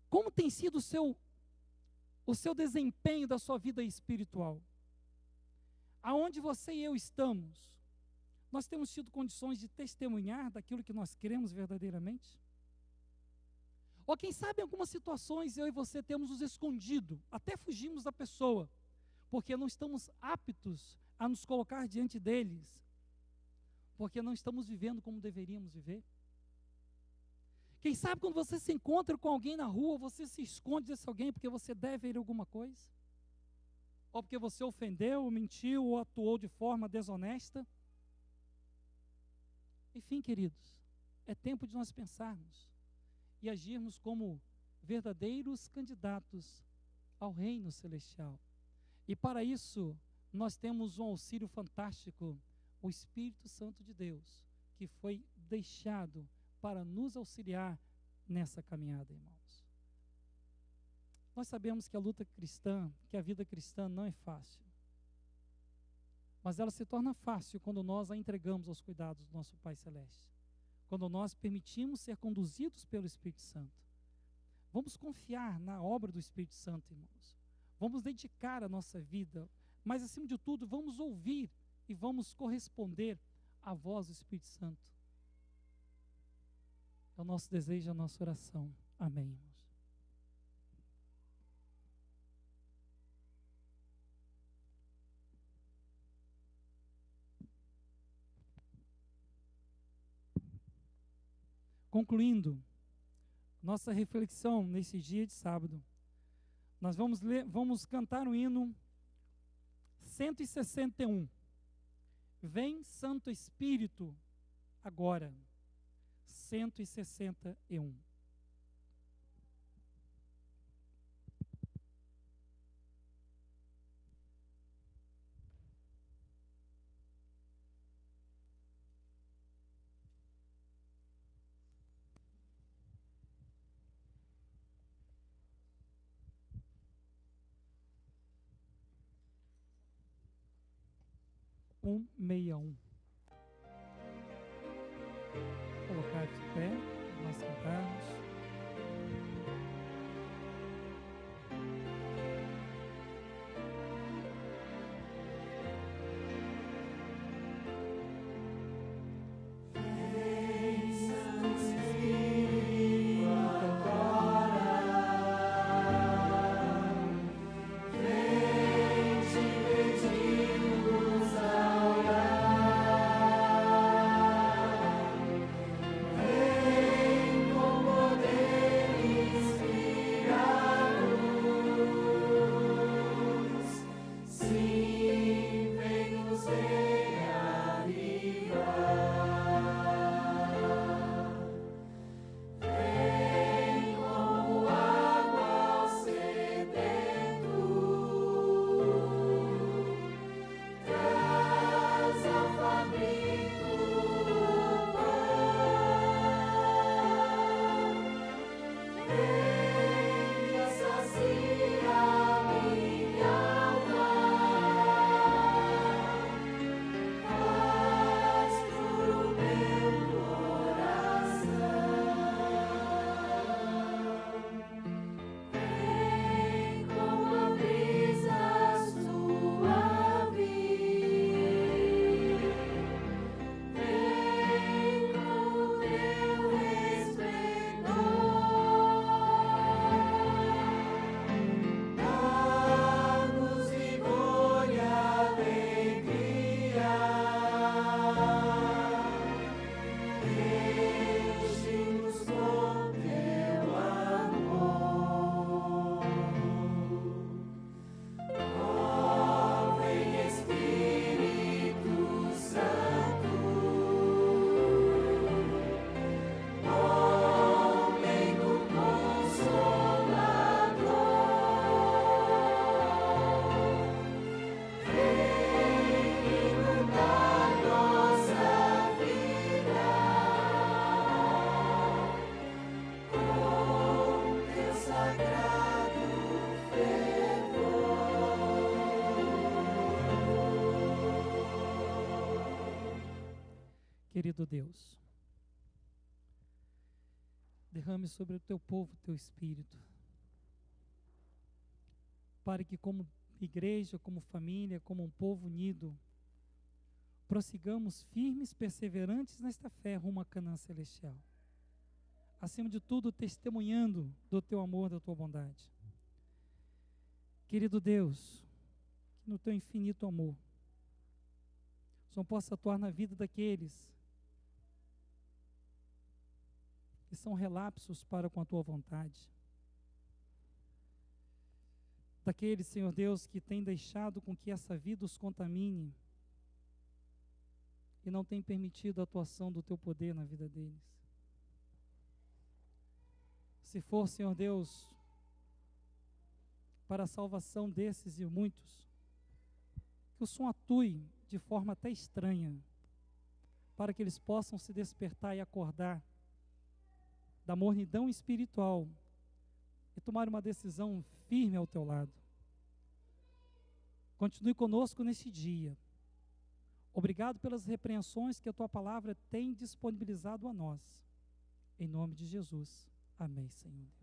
Como tem sido o seu desempenho da sua vida espiritual? Aonde você e eu estamos? Nós temos tido condições de testemunhar daquilo que nós queremos verdadeiramente? Ou quem sabe em algumas situações eu e você temos nos escondido, até fugimos da pessoa, porque não estamos aptos a nos colocar diante deles, porque não estamos vivendo como deveríamos viver? Quem sabe quando você se encontra com alguém na rua, você se esconde desse alguém porque você deve a ele alguma coisa? Ou porque você ofendeu, ou mentiu, ou atuou de forma desonesta? Enfim, queridos, é tempo de nós pensarmos e agirmos como verdadeiros candidatos ao reino celestial. E para isso, nós temos um auxílio fantástico, o Espírito Santo de Deus, que foi deixado para nos auxiliar nessa caminhada, irmãos. Nós sabemos que a luta cristã, que a vida cristã não é fácil. Mas ela se torna fácil quando nós a entregamos aos cuidados do nosso Pai Celeste. Quando nós permitimos ser conduzidos pelo Espírito Santo. Vamos confiar na obra do Espírito Santo, irmãos. Vamos dedicar a nossa vida, mas acima de tudo, vamos ouvir e vamos corresponder à voz do Espírito Santo. É o nosso desejo, a nossa oração. Amém, irmãos. Concluindo nossa reflexão nesse dia de sábado, nós vamos cantar o hino 161. Vem Santo Espírito agora. 161. 161. Colocar de pé, nós cantarmos. Querido Deus, derrame sobre o teu povo o teu Espírito, para que como igreja, como família, como um povo unido, prossigamos firmes, perseverantes nesta fé rumo à Canaã celestial. Acima de tudo, testemunhando do teu amor, da tua bondade. Querido Deus, que no teu infinito amor, o Senhor possa atuar na vida daqueles que são relapsos para com a tua vontade. Daqueles, Senhor Deus, que têm deixado com que essa vida os contamine e não têm permitido a atuação do teu poder na vida deles. Se for, Senhor Deus, para a salvação desses e muitos, que o Senhor atue de forma até estranha, para que eles possam se despertar e acordar da mornidão espiritual e tomar uma decisão firme ao teu lado. Continue conosco neste dia. Obrigado pelas repreensões que a tua palavra tem disponibilizado a nós. Em nome de Jesus. Amém, Senhor.